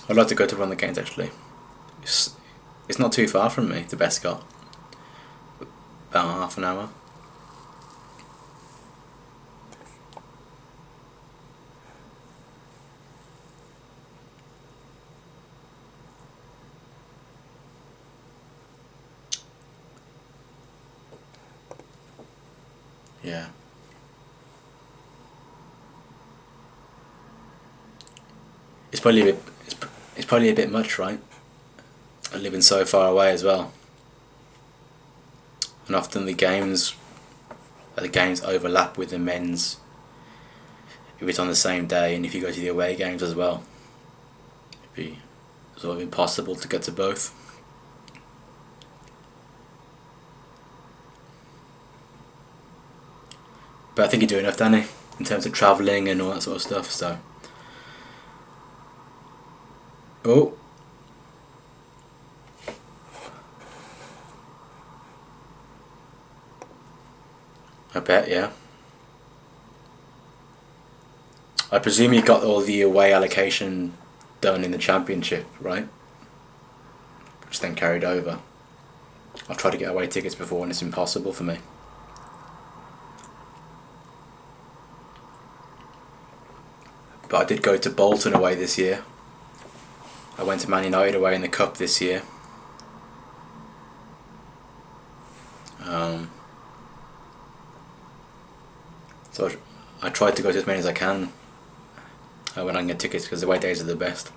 I'd like to go to one of the games actually. It's not too far from me, the Bescott. About half an hour. Yeah. It's probably a bit. It's probably a bit much, right? And living so far away as well. And often the games overlap with the men's. If it's on the same day, and if you go to the away games as well, it'd be sort of impossible to get to both. But I think you do enough, Danny, in terms of travelling and all that sort of stuff. So. Oh. I bet, yeah. I presume you got all the away allocation done in the championship, right? Which then carried over. I've tried to get away tickets before and it's impossible for me. But I did go to Bolton away this year. I went to Man United away in the Cup this year. So I tried to go to as many as I can when I can get tickets, because the away days are the best.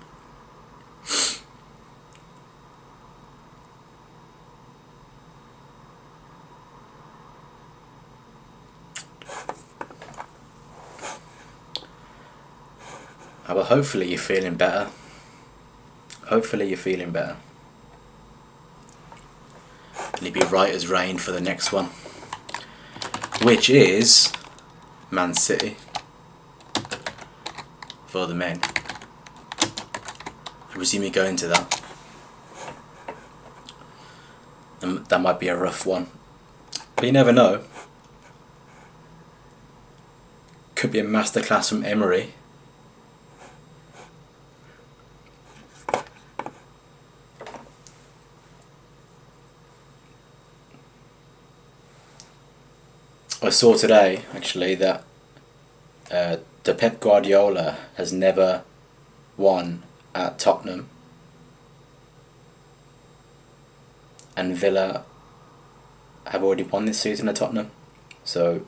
Well, hopefully you're feeling better. Hopefully you're feeling better. And you'll be right as rain for the next one, which is Man City for the men. I presume you're going to that. And that might be a rough one, but you never know. Could be a masterclass from Emery. I saw today, actually, that the Pep Guardiola has never won at Tottenham, and Villa have already won this season at Tottenham. So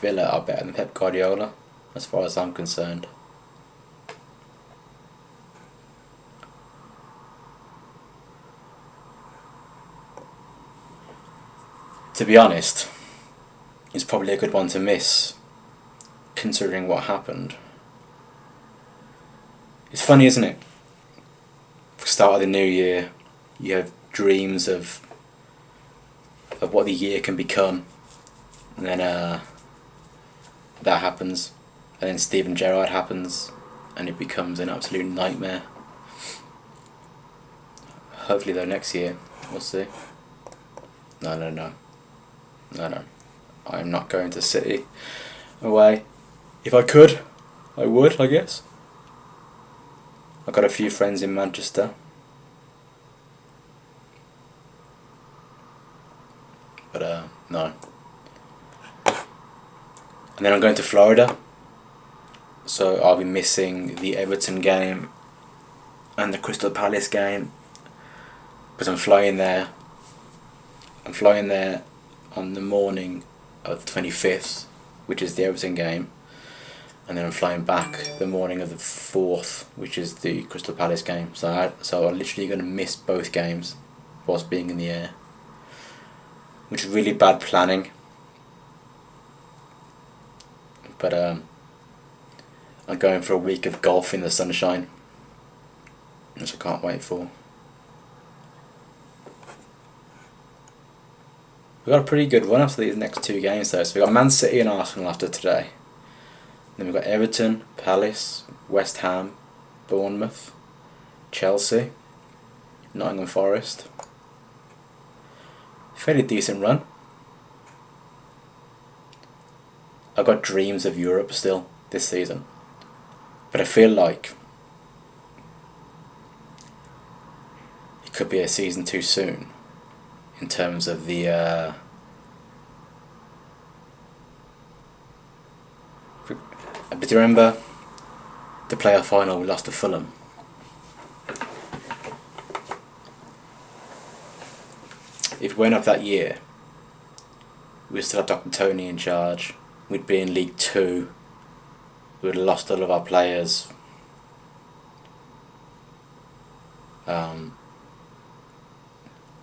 Villa are better than Pep Guardiola, as far as I'm concerned. To be honest, it's probably a good one to miss considering what happened. It's funny, isn't it? For the start of the new year, you have dreams of what the year can become, and then that happens, and then Steven Gerrard happens, and it becomes an absolute nightmare. Hopefully though next year, we'll see. No. I'm not going to City away. If I could, I would, I guess. I've got a few friends in Manchester. But no. And then I'm going to Florida. So I'll be missing the Everton game and the Crystal Palace game. Because I'm flying there. I'm flying there on the morning of the 25th, which is the Everton game. And then I'm flying back the morning of the 4th, which is the Crystal Palace game. So I'm literally going to miss both games whilst being in the air, which is really bad planning. But I'm going for a week of golf in the sunshine, which I can't wait for. We've got a pretty good run after these next two games though. So we've got Man City and Arsenal after today. Then we've got Everton, Palace, West Ham, Bournemouth, Chelsea, Nottingham Forest. Fairly decent run. I've got dreams of Europe still this season. But I feel like it could be a season too soon in terms of the but do you remember the playoff final we lost to Fulham? If we went up that year, we'd still have Dr. Tony in charge. We'd be in League 2. We would have lost all of our players.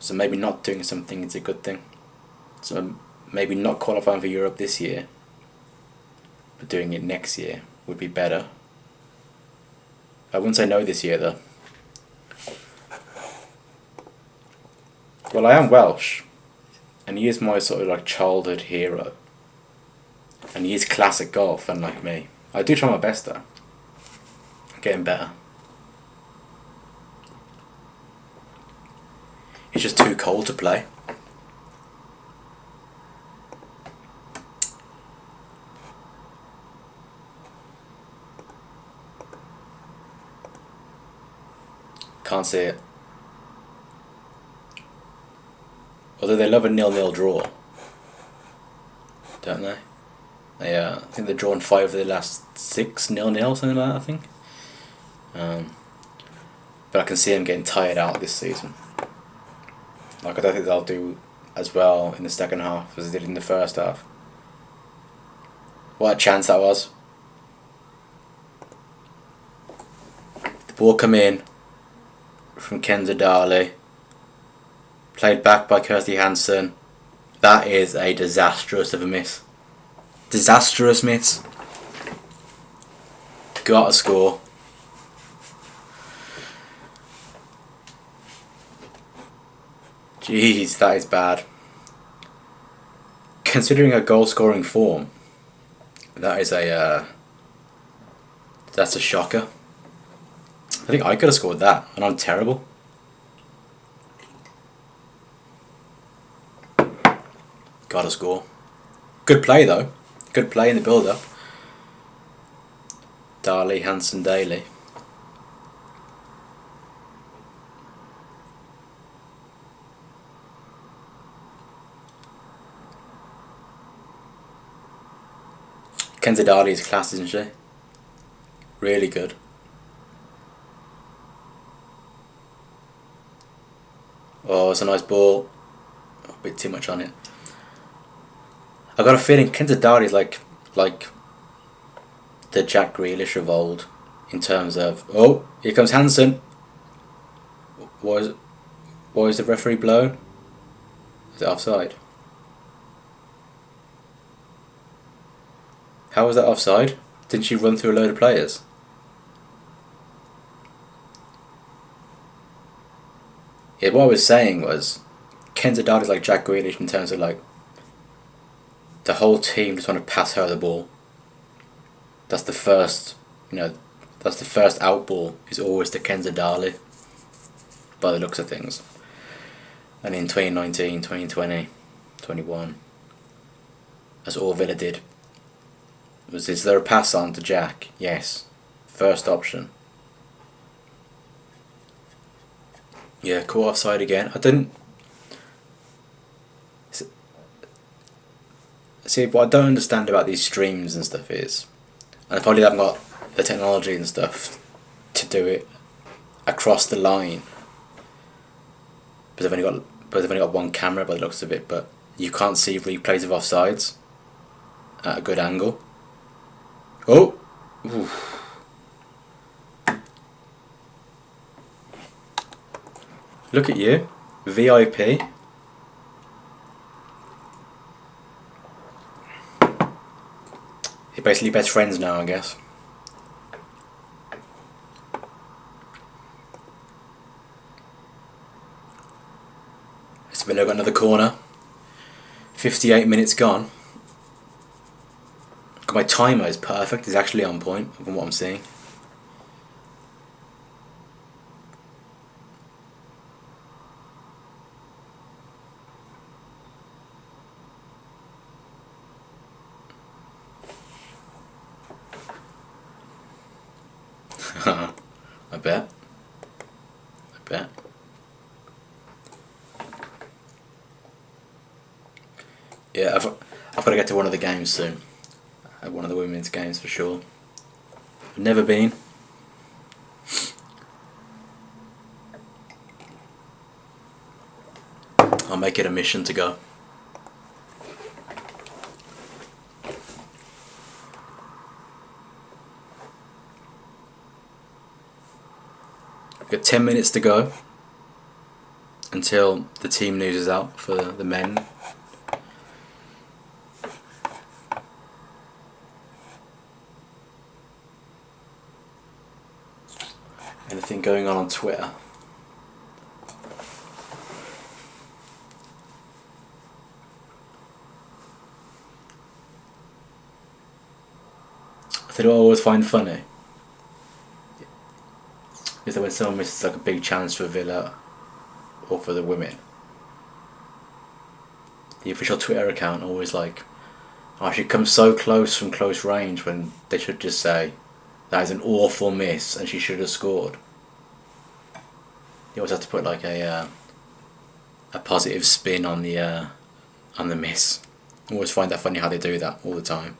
So maybe not doing something is a good thing. So maybe not qualifying for Europe this year, but doing it next year would be better. I wouldn't say no this year though. Well, I am Welsh, and he is my sort of like childhood hero. And he is classic golf, unlike me. I do try my best though. I'm getting better. It's just too cold to play. Can't see it. Although they love a 0-0 draw, don't they? I think they've drawn 5 of their last 6 0-0, something like that, I think. But I can see them getting tired out this season. Like, I don't think they'll do as well in the second half as they did in the first half. What a chance that was. The ball come in from Kenza Darley. Played back by Kirsty Hansen. That is a disastrous of a miss. Disastrous miss. Gotta score. Jeez, that is bad. Considering her goal scoring form, that is that's a shocker. I think I could have scored that, and I'm terrible. Gotta score. Good play though. Good play in the build-up. Darley, Hansen, Daly. Kenza Darley is class, isn't she? Really good. Oh, it's a nice ball. A bit too much on it. I've got a feeling Kenza Darley is like the Jack Grealish of old in terms of, oh, here comes Hansen. Why is the referee blown? Is it offside? How was that offside? Didn't she run through a load of players? Yeah, what I was saying was, Kenza Dart is like Jack Grealish in terms of like the whole team just want to pass her the ball. That's the first, that's the first out ball is always to Kenza Darley, by the looks of things. And in 2019, 2020, 21, that's all Villa did. Is there a pass on to Jack? Yes. First option. Yeah, caught offside again. I didn't... See, what I don't understand about these streams and stuff is, and I probably haven't got the technology and stuff to do it across the line, but they've only got one camera by the looks of it, but you can't see replays of offsides at a good angle. Oh! Oof. Look at you, VIP. You're basically best friends now, I guess. Let's have a look at another corner. 58 minutes gone. My timer is perfect, it's actually on point from what I'm seeing. I bet. Yeah, I've got to get to one of the games soon. One of the women's games for sure. I've never been. I'll make it a mission to go. We've got 10 minutes to go until the team news is out for the men. Anything going on Twitter? I think what I always find funny is that when someone misses like a big chance for Villa or for the women, the official Twitter account always like, oh, she comes so close from close range, when they should just say, that is an awful miss and she should have scored. You always have to put like a positive spin on the miss. I always find that funny how they do that all the time.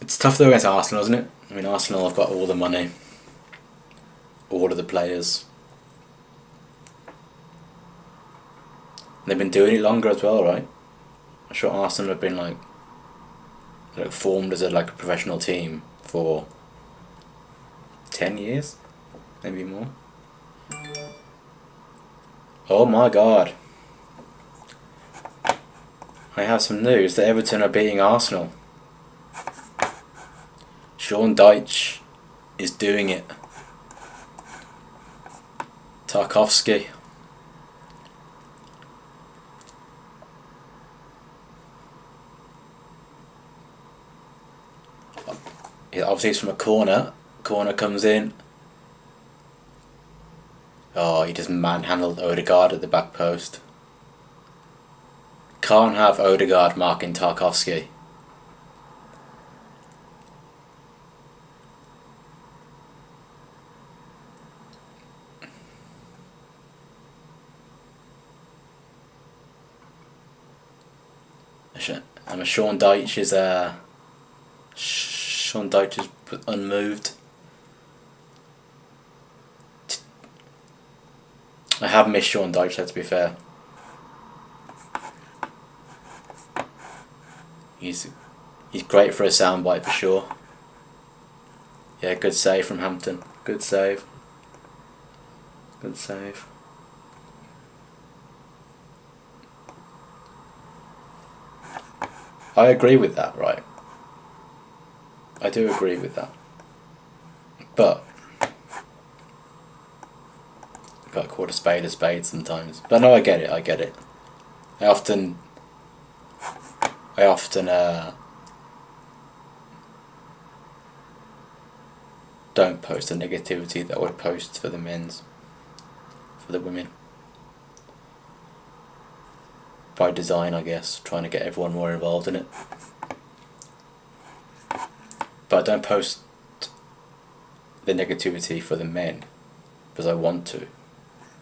It's tough though against Arsenal, isn't it? I mean, Arsenal have got all the money, all of the players. They've been doing it longer as well, right? I'm sure Arsenal have been like formed as a professional team for 10 years, maybe more. Oh my god. I have some news that Everton are beating Arsenal. Sean Dyche is doing it. Tarkowski. Obviously it's from a corner. Corner comes in. Oh, he just manhandled Odegaard at the back post. Can't have Odegaard marking Tarkowski. And Sean Dyche is unmoved. I have missed Sean Dyche, to be fair. He's great for a soundbite for sure. Yeah, good save from Hampton. Good save. Good save. I agree with that, right? I do agree with that. But you've got to call a spade sometimes. But no, I get it, I get it. I often don't post the negativity that I would post for the women. By design, I guess, trying to get everyone more involved in it. But I don't post the negativity for the men because I want to.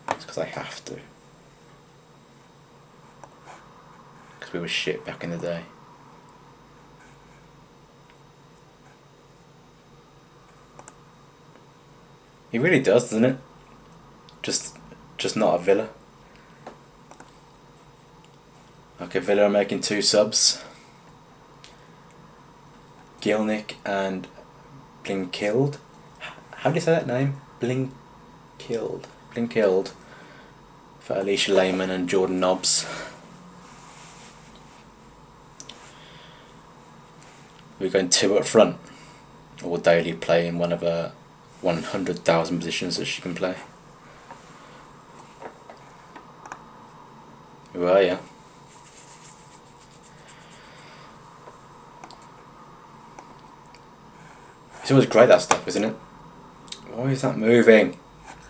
It's because I have to. Because we were shit back in the day. It really does, doesn't it? Just not a Villa. Okay, Villa are making 2 subs. Gilnick and Blinkilled. How do you say that name? Blinkilled. Blinkilled. For Alicia Lehman and Jordan Nobbs. We're going 2 up front. Or will Daly play in one of her 100,000 positions that she can play? Who are you? It's always great, that stuff, isn't it? Why is that moving?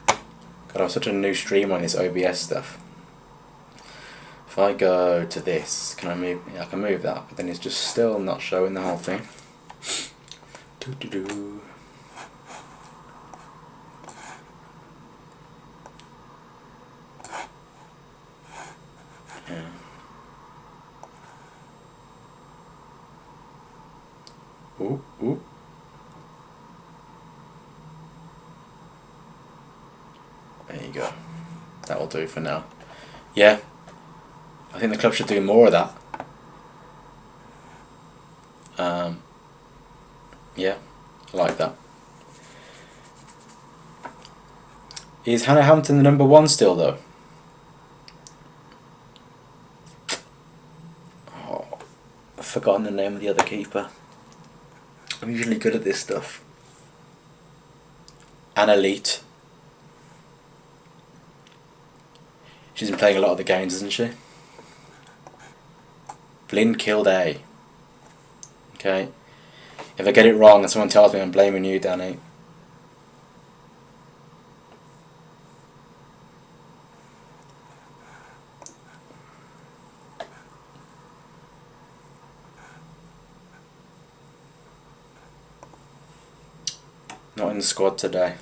God, I have such a new stream on this OBS stuff. If I go to this, can I move? Yeah, I can move that, but then it's just still not showing the whole thing. Doo-doo-doo. Yeah. Ooh, ooh. There you go. That'll do for now. Yeah. I think the club should do more of that. Yeah, I like that. Is Hannah Hampton the number 1 still, though? Oh, I've forgotten the name of the other keeper. I'm usually good at this stuff. Anna Leet. She's been playing a lot of the games, hasn't she? Blinkilled A. Okay. If I get it wrong and someone tells me, I'm blaming you, Danny. Not in the squad today.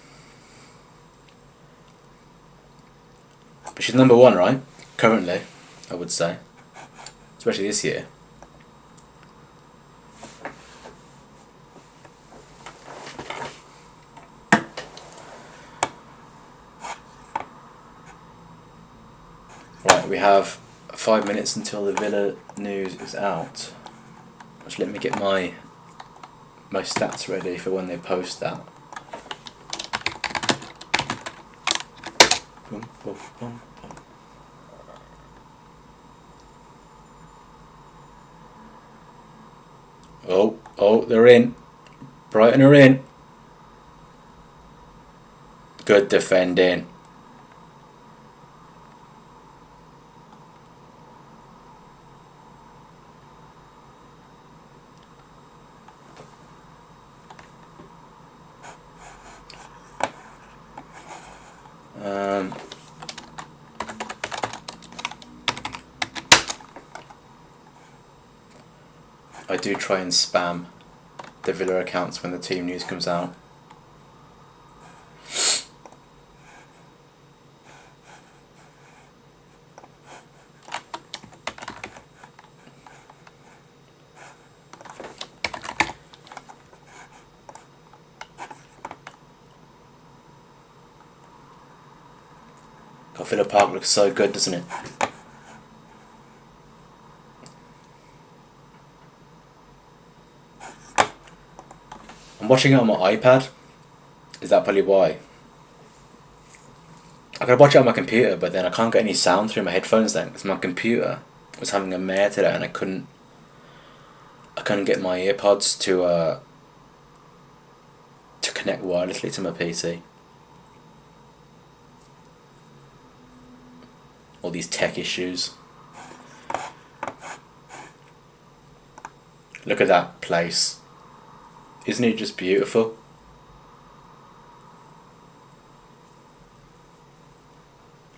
But she's number 1, right? Currently, I would say. Especially this year. Right, we have 5 minutes until the Villa news is out. Just let me get my stats ready for when they post that. Boom, boom, boom, boom. Oh, they're in. Brighton are in. Good defending. I do try and spam the Villa accounts when the team news comes out. God, Villa Park looks so good, doesn't it? I'm watching it on my iPad. Is that probably why? I could watch it on my computer, but then I can't get any sound through my headphones then, because my computer was having a mare today and I couldn't couldn't get my earpods to connect wirelessly to my PC. All these tech issues. Look at that place. Isn't it just beautiful?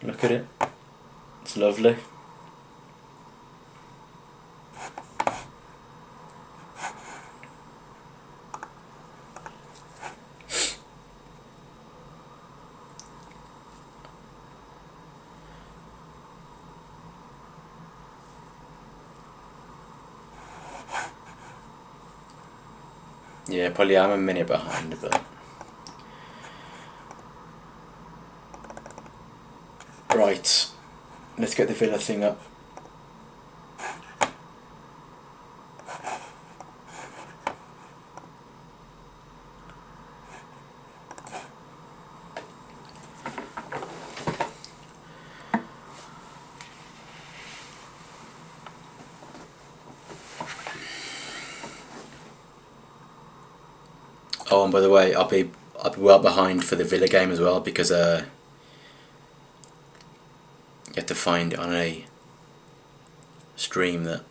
Look at it. It's lovely. Yeah, probably I'm a minute behind, but... Right, let's get the Villa thing up. Oh, and by the way, I'll be well behind for the Villa game as well, because you have to find it on a stream that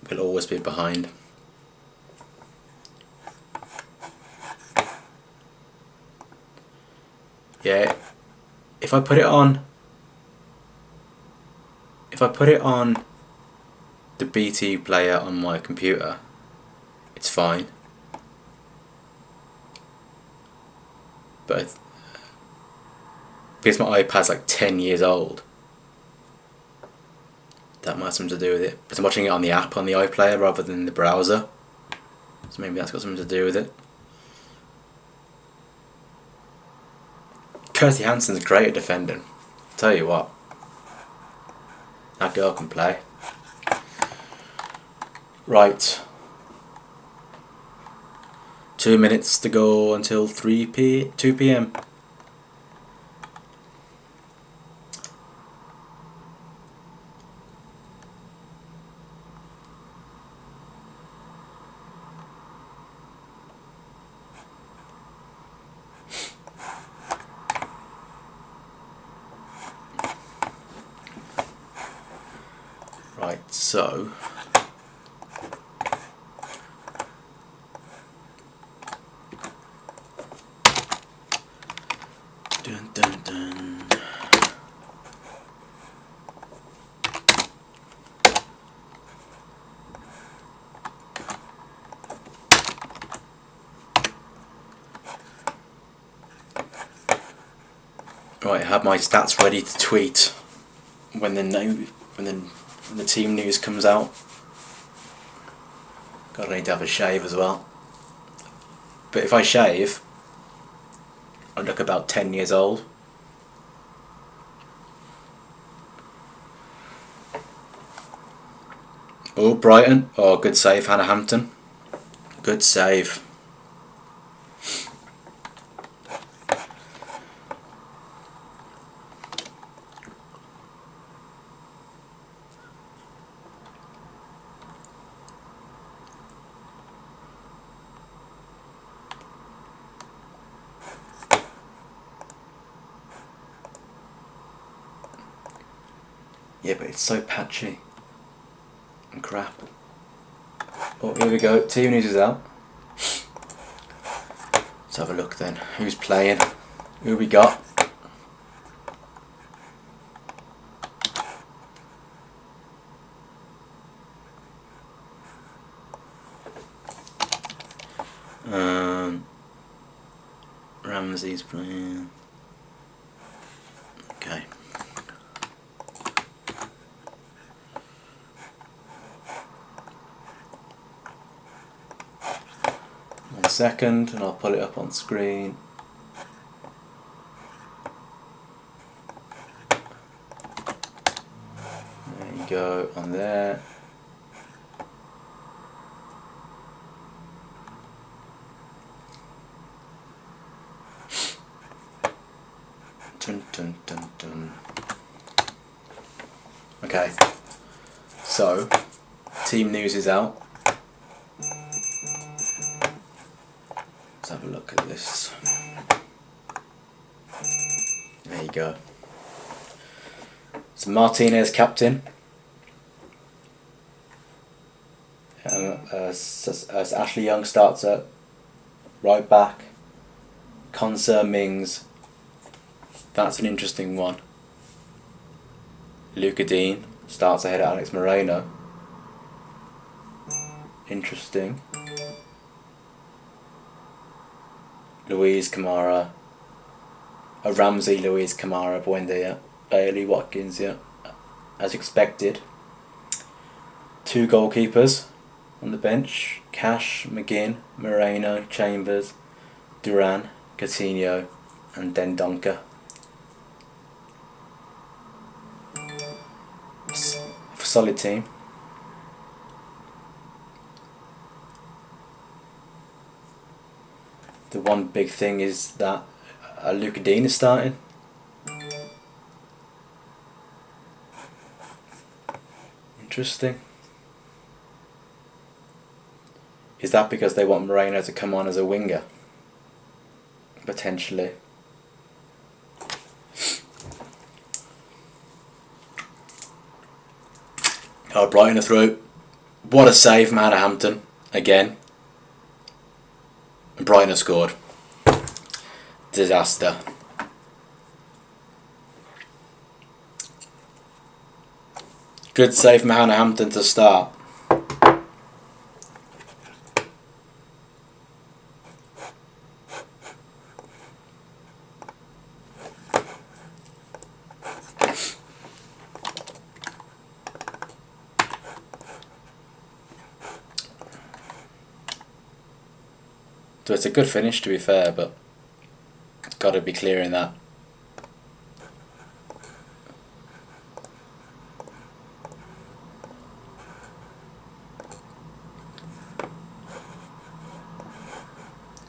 will always be behind. Yeah, if I put it on the BT player on my computer, it's fine. But because my iPad's like 10 years old, that might have something to do with it. But I'm watching it on the app on the iPlayer rather than the browser, so maybe that's got something to do with it. Kirsty Hansen's great at defending. Tell you what, that girl can play. Right. 2 minutes to go until 2 p.m. Right, so dun, dun, dun. Right, I have my stats ready to tweet when the team news comes out. God, I need to have a shave as well. But if I shave, I look about 10 years old. Oh, Brighton. Oh, good save, Hannah Hampton. Good save. Yeah, but it's so patchy and crap. Oh, here we go. Team news is out. Let's have a look then. Who's playing? Who we got? Ramsey's playing. Okay. One second, and I'll pull it up on screen. There you go, on there. Dun, dun, dun, dun. Okay, So, team news is out. Let's have a look at this. There you go. So Martinez captain. As Ashley Young starts at right back. Conser Mings. That's an interesting one. Luca Dean starts ahead of Alex Moreno. Interesting. Luis Kamara. Ramsey, Luis Kamara, Buendia, Bailey, Watkins, yeah. As expected. 2 goalkeepers on the bench. Cash, McGinn, Moreno, Chambers, Duran, Coutinho and Dendoncker. Solid team. The one big thing is that Luca Dean is starting. Interesting. Is that because they want Moreno to come on as a winger? Potentially. Oh, Brighton are through. What a save from Hampton again. And Brighton have scored. Disaster. Good save from Hampton to start. So it's a good finish, to be fair, but got to be clear in that.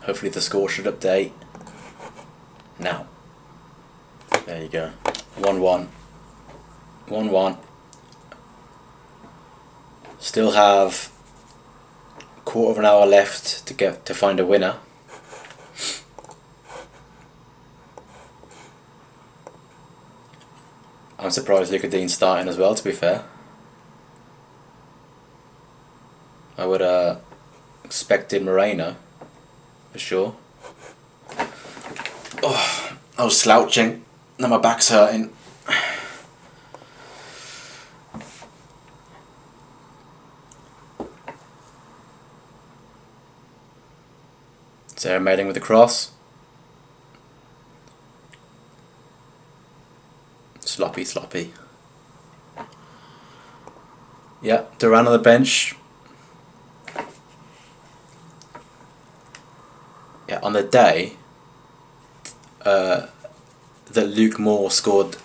Hopefully the score should update now. There you go. 1-1. 1-1. Still have quarter of an hour left to find a winner. I'm surprised Luca Dean's starting as well, to be fair. I would have expected Moreno for sure. Oh, I was slouching, now my back's hurting. Sarah Mading with the cross. Sloppy. Yeah, Duran on the bench. Yeah, on the day that Luke Moore scored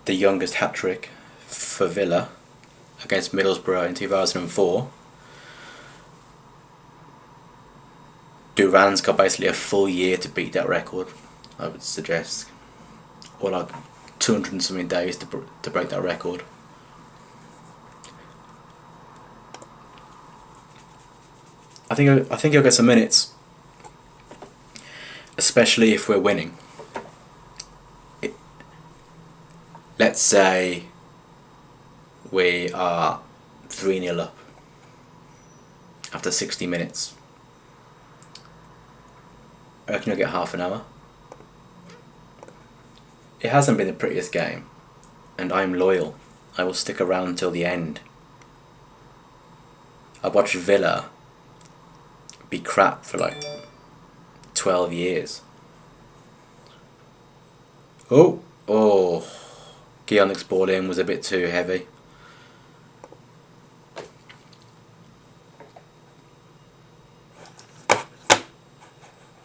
the youngest hat-trick for Villa against Middlesbrough in 2004, Duran's got basically a full year to beat that record, I would suggest. Or like 200 and something days to break that record. I think he'll get some minutes, especially if we're winning. Let's say we are 3-0 up after 60 minutes. I reckon you'll get half an hour. It hasn't been the prettiest game, and I'm loyal. I will stick around till the end. I watched Villa be crap for like 12 years. Oh, Gionic's ball in was a bit too heavy.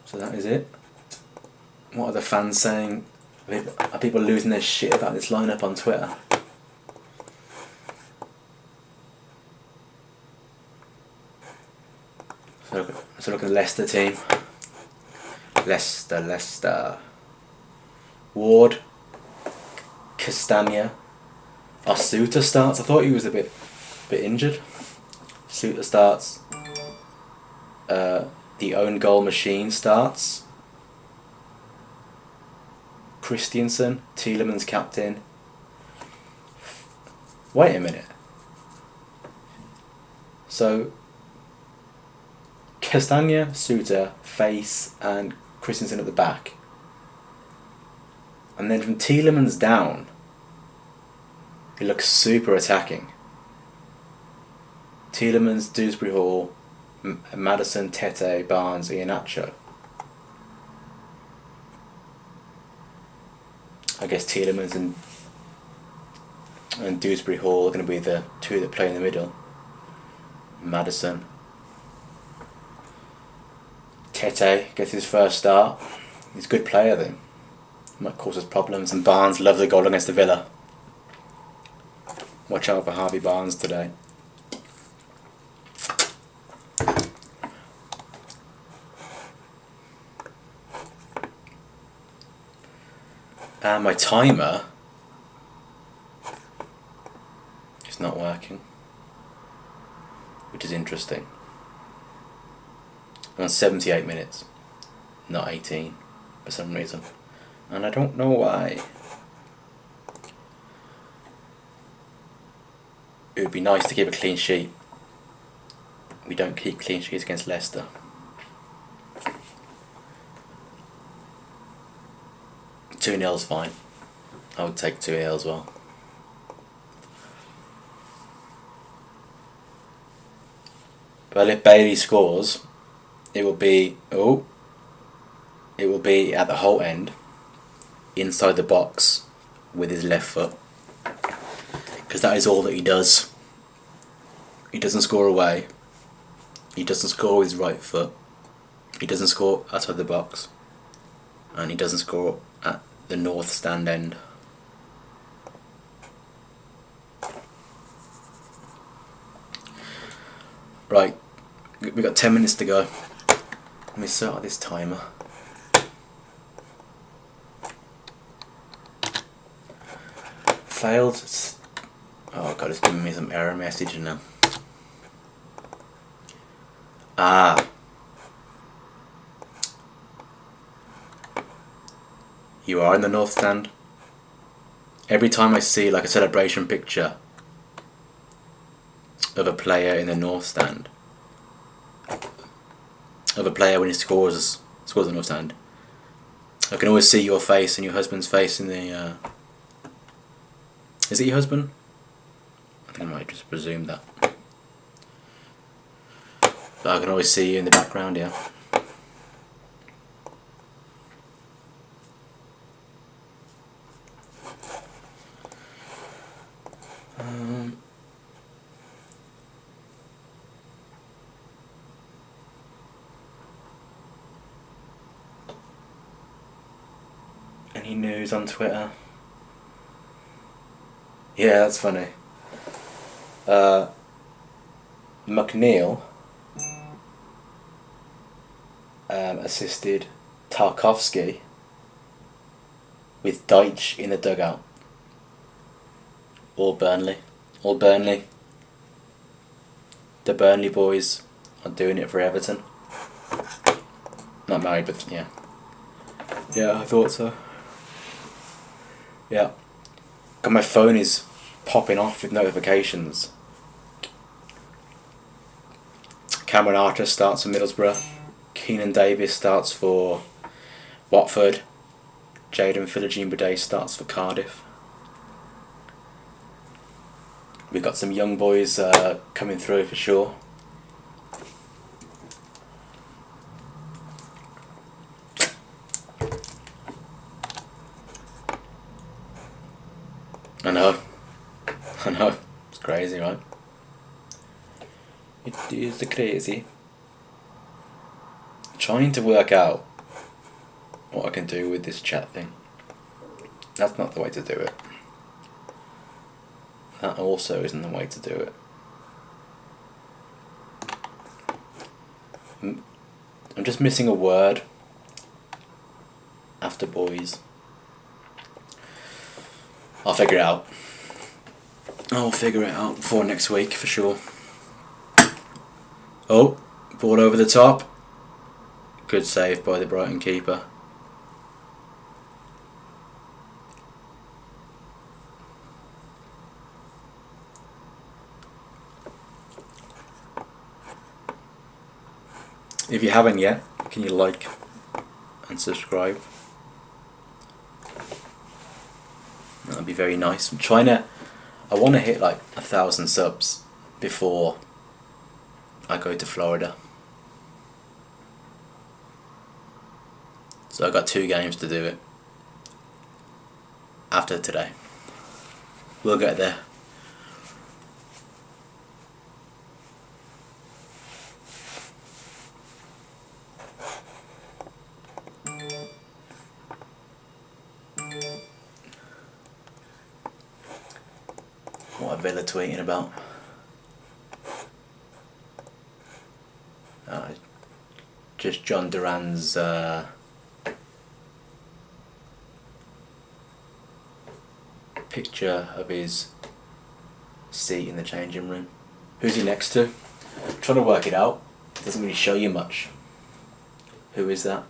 So that is it. What are the fans saying? Are people losing their shit about this lineup on Twitter? So look at the Leicester team. Leicester. Ward. Castagna. Asuta starts. I thought he was a bit bit injured. Suter starts. The own goal machine starts. Christiansen, Tielemans captain. Wait a minute. So Castagna, Suter, Face and Christensen at the back. And then from Tielemans down, he looks super attacking. Tielemans, Dewsbury Hall, Maddison, Tete, Barnes, Iheanacho. I guess Tielemans and Dewsbury Hall are going to be the two that play in the middle. Maddison. Tete gets his first start. He's a good player then. Might cause us problems. And Barnes loves the goal against the Villa. Watch out for Harvey Barnes today. And my timer is not working, which is interesting. I'm on 78 minutes, not 18 for some reason, and I don't know why. It would be nice to keep a clean sheet. We don't keep clean sheets against Leicester. 2-0's fine. I would take 2-0 as well. But if Bailey scores, it will be at the whole end, inside the box, with his left foot, because that is all that he does. He doesn't score away. He doesn't score with his right foot. He doesn't score outside the box, and he doesn't score at the north stand end. Right, we've got 10 minutes to go. Let me sort out this timer. Failed. Oh god, it's giving me some error message now. You are in the north stand. Every time I see like a celebration picture of a player in the north stand, of a player when he scores in the north stand, I can always see your face and your husband's face in the. Is it your husband? I think I might just presume that. But I can always see you in the background, yeah. Any news on Twitter? Yeah, that's funny. McNeil assisted Tarkowski with Deitch in the dugout. All Burnley. The Burnley boys are doing it for Everton. Not married, but yeah. Yeah, I thought so. Yeah. God, my phone is popping off with notifications. Cameron Archer starts for Middlesbrough. Keenan Davis starts for Watford. Jaden Philogene-Boudet starts for Cardiff. We've got some young boys coming through for sure. I know. It's crazy, right? It is crazy. Trying to work out what I can do with this chat thing. That's not the way to do it. That also isn't the way to do it. I'm just missing a word after boys. I'll figure it out. I'll figure it out before next week for sure. Oh, ball over the top. Good save by the Brighton keeper. If you haven't yet, can you like and subscribe? That'd be very nice. I want to hit like 1,000 subs before I go to Florida. So I've got 2 games to do it after today. We'll get there. What are Villa tweeting about? Just John Duran's picture of his seat in the changing room. Who's he next to? I'm trying to work it out. It doesn't really show you much. Who is that?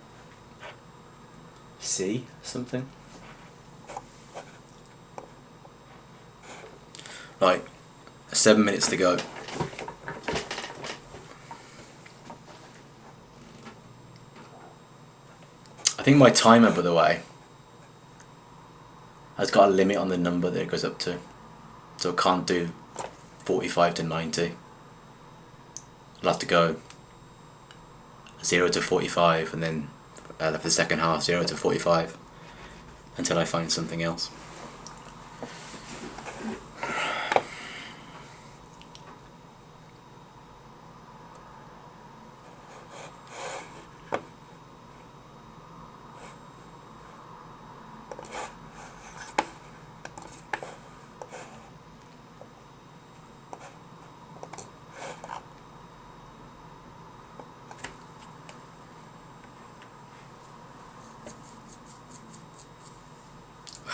C something? Right, 7 minutes to go. I think my timer, by the way, has got a limit on the number that it goes up to. So I can't do 45 to 90. I'll have to go 0 to 45 and then for the second half 0 to 45 until I find something else.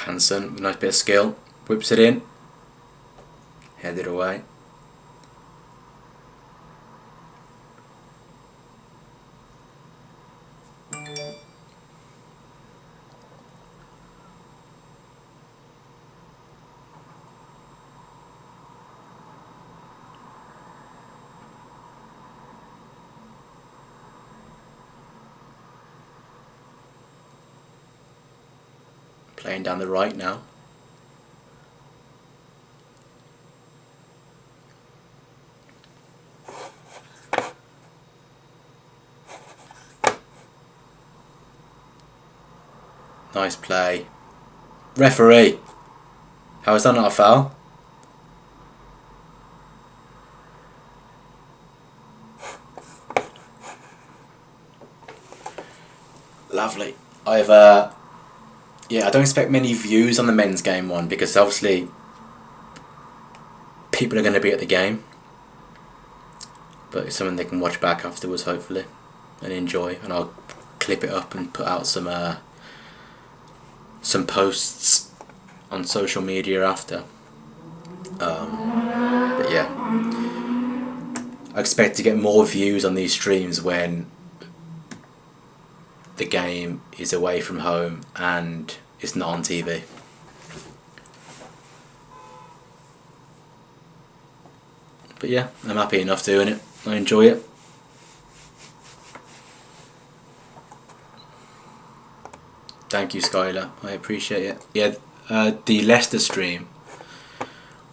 Hansen, nice bit of skill, whips it in, headed away. Playing down the right now. Nice play. Referee! How is that not a foul? Lovely. Yeah, I don't expect many views on the men's game one because obviously people are going to be at the game, but it's something they can watch back afterwards hopefully and enjoy, and I'll clip it up and put out some posts on social media after. But yeah, I expect to get more views on these streams when the game is away from home and it's not on TV. But yeah, I'm happy enough doing it. I enjoy it. Thank you, Skylar. I appreciate it. Yeah, the Leicester stream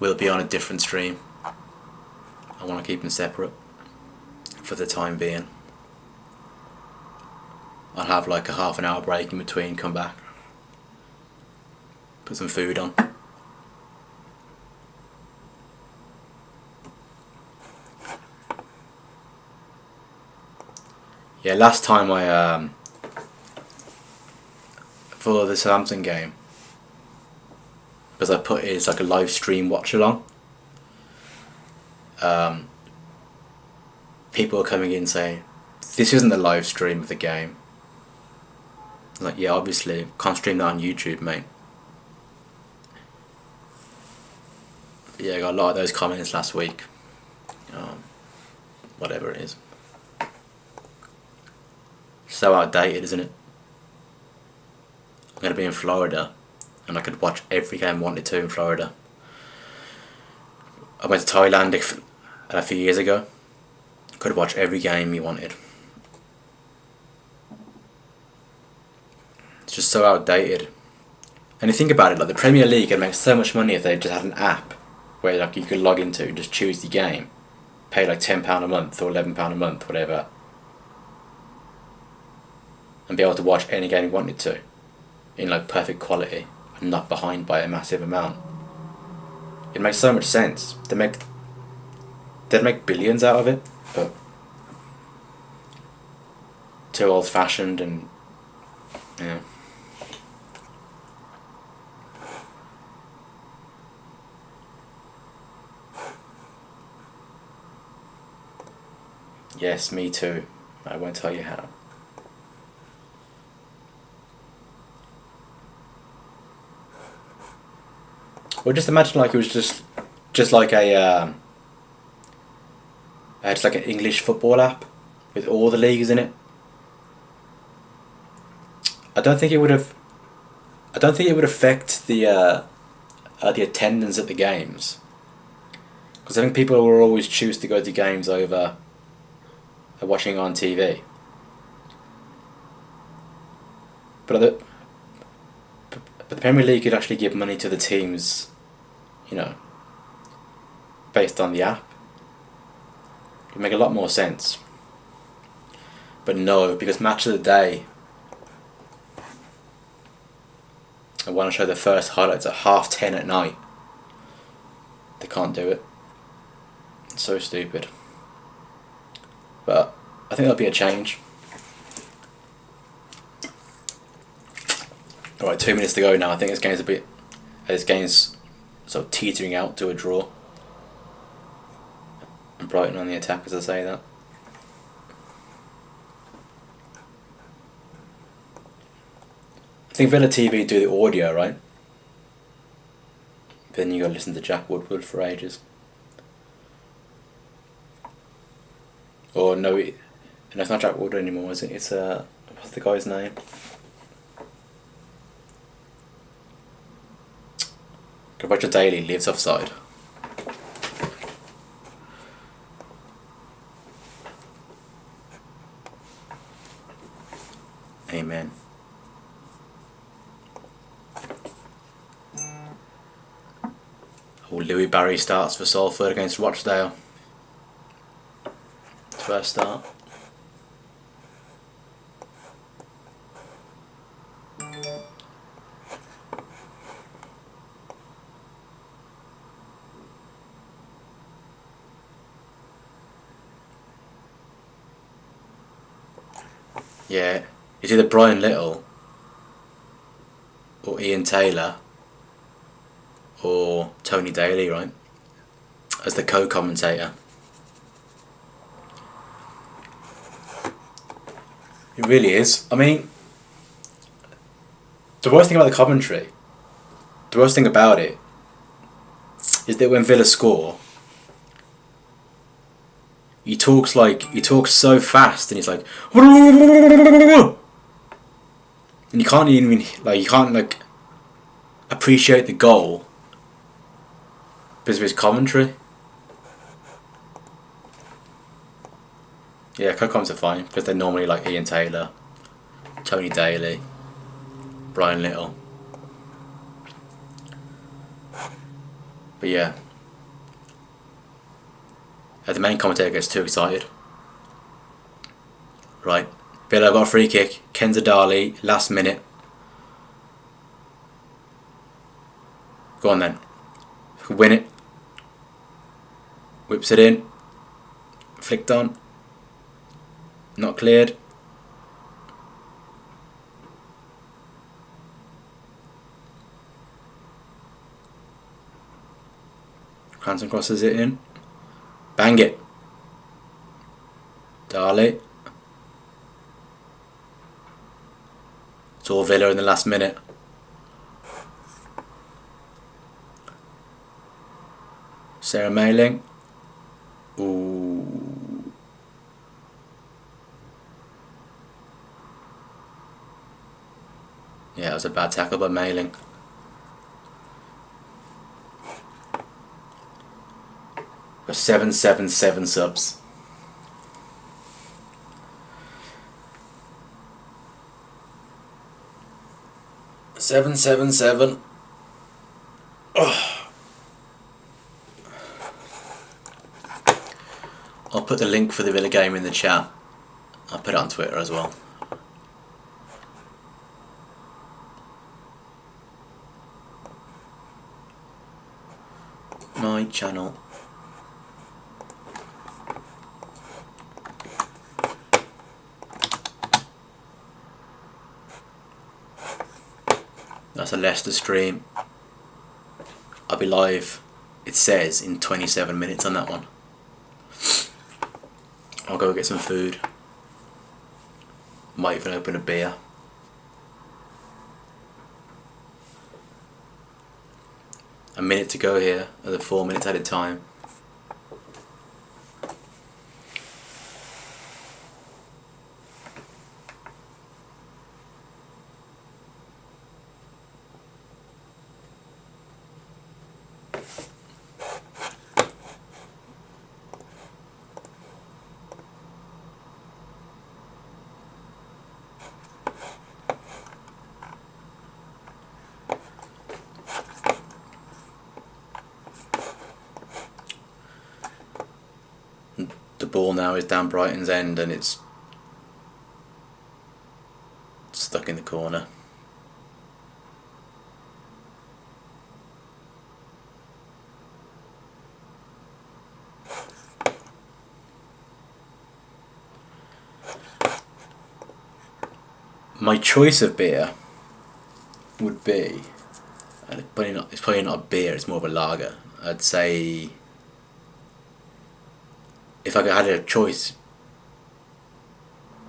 will be on a different stream. I want to keep them separate for the time being. I'll have like a half an hour break in between, come back, put some food on. Yeah, last time I for the Southampton game, because I put it as like a live stream watch along, people are coming in saying, this isn't the live stream of the game. Like, yeah, obviously, can't stream that on YouTube, mate. Yeah, I got a lot of those comments last week. Whatever it is. So outdated, isn't it? I'm going to be in Florida and I could watch every game I wanted to in Florida. I went to Thailand a few years ago. Could watch every game you wanted. It's just so outdated. And you think about it, like the Premier League could make so much money if they just had an app where like you could log into, just choose the game, pay like £10 a month or £11 a month, whatever, and be able to watch any game you wanted to in like perfect quality and not behind by a massive amount. It makes so much sense. They'd make billions out of it, but too old fashioned and yeah. Yes, me too. I won't tell you how. Well, just imagine like it was just like just like an English football app with all the leagues in it. I don't think it would affect the attendance at the games, because I think people will always choose to go to games over watching on TV. But the Premier League could actually give money to the teams, based on the app. It'd make a lot more sense. But no, because Match of the Day, I want to show the first highlights at 10:30 at night. They can't do it. It's so stupid. But I think there'll be a change. Alright, 2 minutes to go now. I think this game's sort of teetering out to a draw. And Brighton on the attack as I say that. I think Villa TV do the audio, right? Then you gotta listen to Jack Woodward for ages. Or no, it's not Jack Woodward anymore, is it? It's what's the guy's name? Roger Daly lives offside. Amen. Oh, Louis Barry starts for Salford against Rochdale. First start. Yeah, it's either Brian Little or Ian Taylor or Tony Daly, right? As the co-commentator. It really is. I mean, the worst thing about the commentary, the worst thing about it, is that when Villa score, he talks so fast, and he's like, and you can't appreciate the goal because of his commentary. Yeah, co-coms are fine because they're normally like Ian Taylor, Tony Daly, Brian Little. But yeah. The main commentator gets too excited. Right, Villa got a free kick. Kenza Darley, last minute. Go on then. If we win it. Whips it in. Flicked on. Not cleared. Cranston crosses it in. Bang it. Darley. It's all Villa in the last minute. Sarah Mailing. Ooh. Yeah, it was a bad tackle by Mailing. Got 777 subs. Seven, seven, seven. Oh. I'll put the link for the Villa game in the chat. I'll put it on Twitter as well. My channel. That's a Leicester stream. I'll be live, it says, in 27 minutes on that one. I'll go get some food. Might even open a beer. A minute to go here, another 4 minutes at a time. The ball now is down Brighton's end and it's stuck in the corner. My choice of beer would be, and it's probably not a beer, it's more of a lager. I'd say, if I had a choice,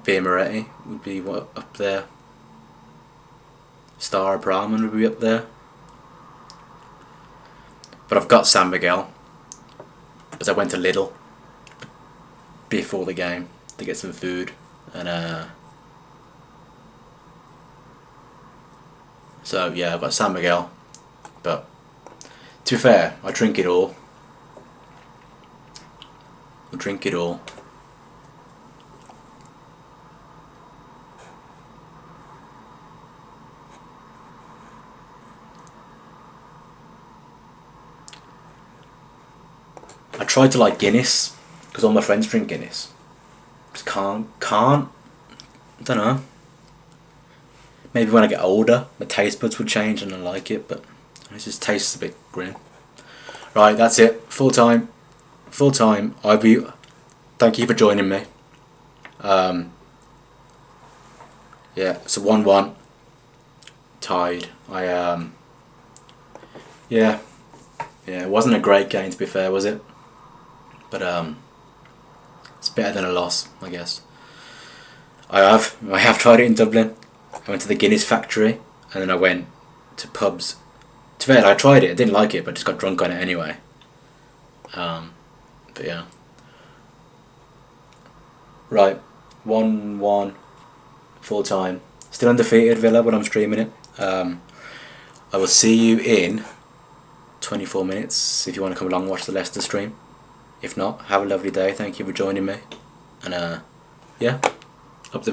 Beer Moretti would be up there. Star of Brahman would be up there. But I've got San Miguel, because I went to Lidl before the game to get some food, and so yeah, I've got San Miguel. But to be fair, I drink it all. I drink it all. I tried to like Guinness because all my friends drink Guinness. Just can't. I don't know. Maybe when I get older, my taste buds would change and I like it, but it just tastes a bit grim. Right, that's it. Full time. Thank you for joining me. Yeah, it's a 1-1. Tied. Yeah, it wasn't a great game to be fair, was it? But it's better than a loss, I guess. I have tried it in Dublin. I went to the Guinness factory and then I went to pubs. To be fair, I tried it. I didn't like it, but just got drunk on it anyway. But yeah. Right, 1-1, full time. Still undefeated Villa when I'm streaming it. I will see you in 24 minutes if you want to come along and watch the Leicester stream. If not, have a lovely day. Thank you for joining me. And yeah.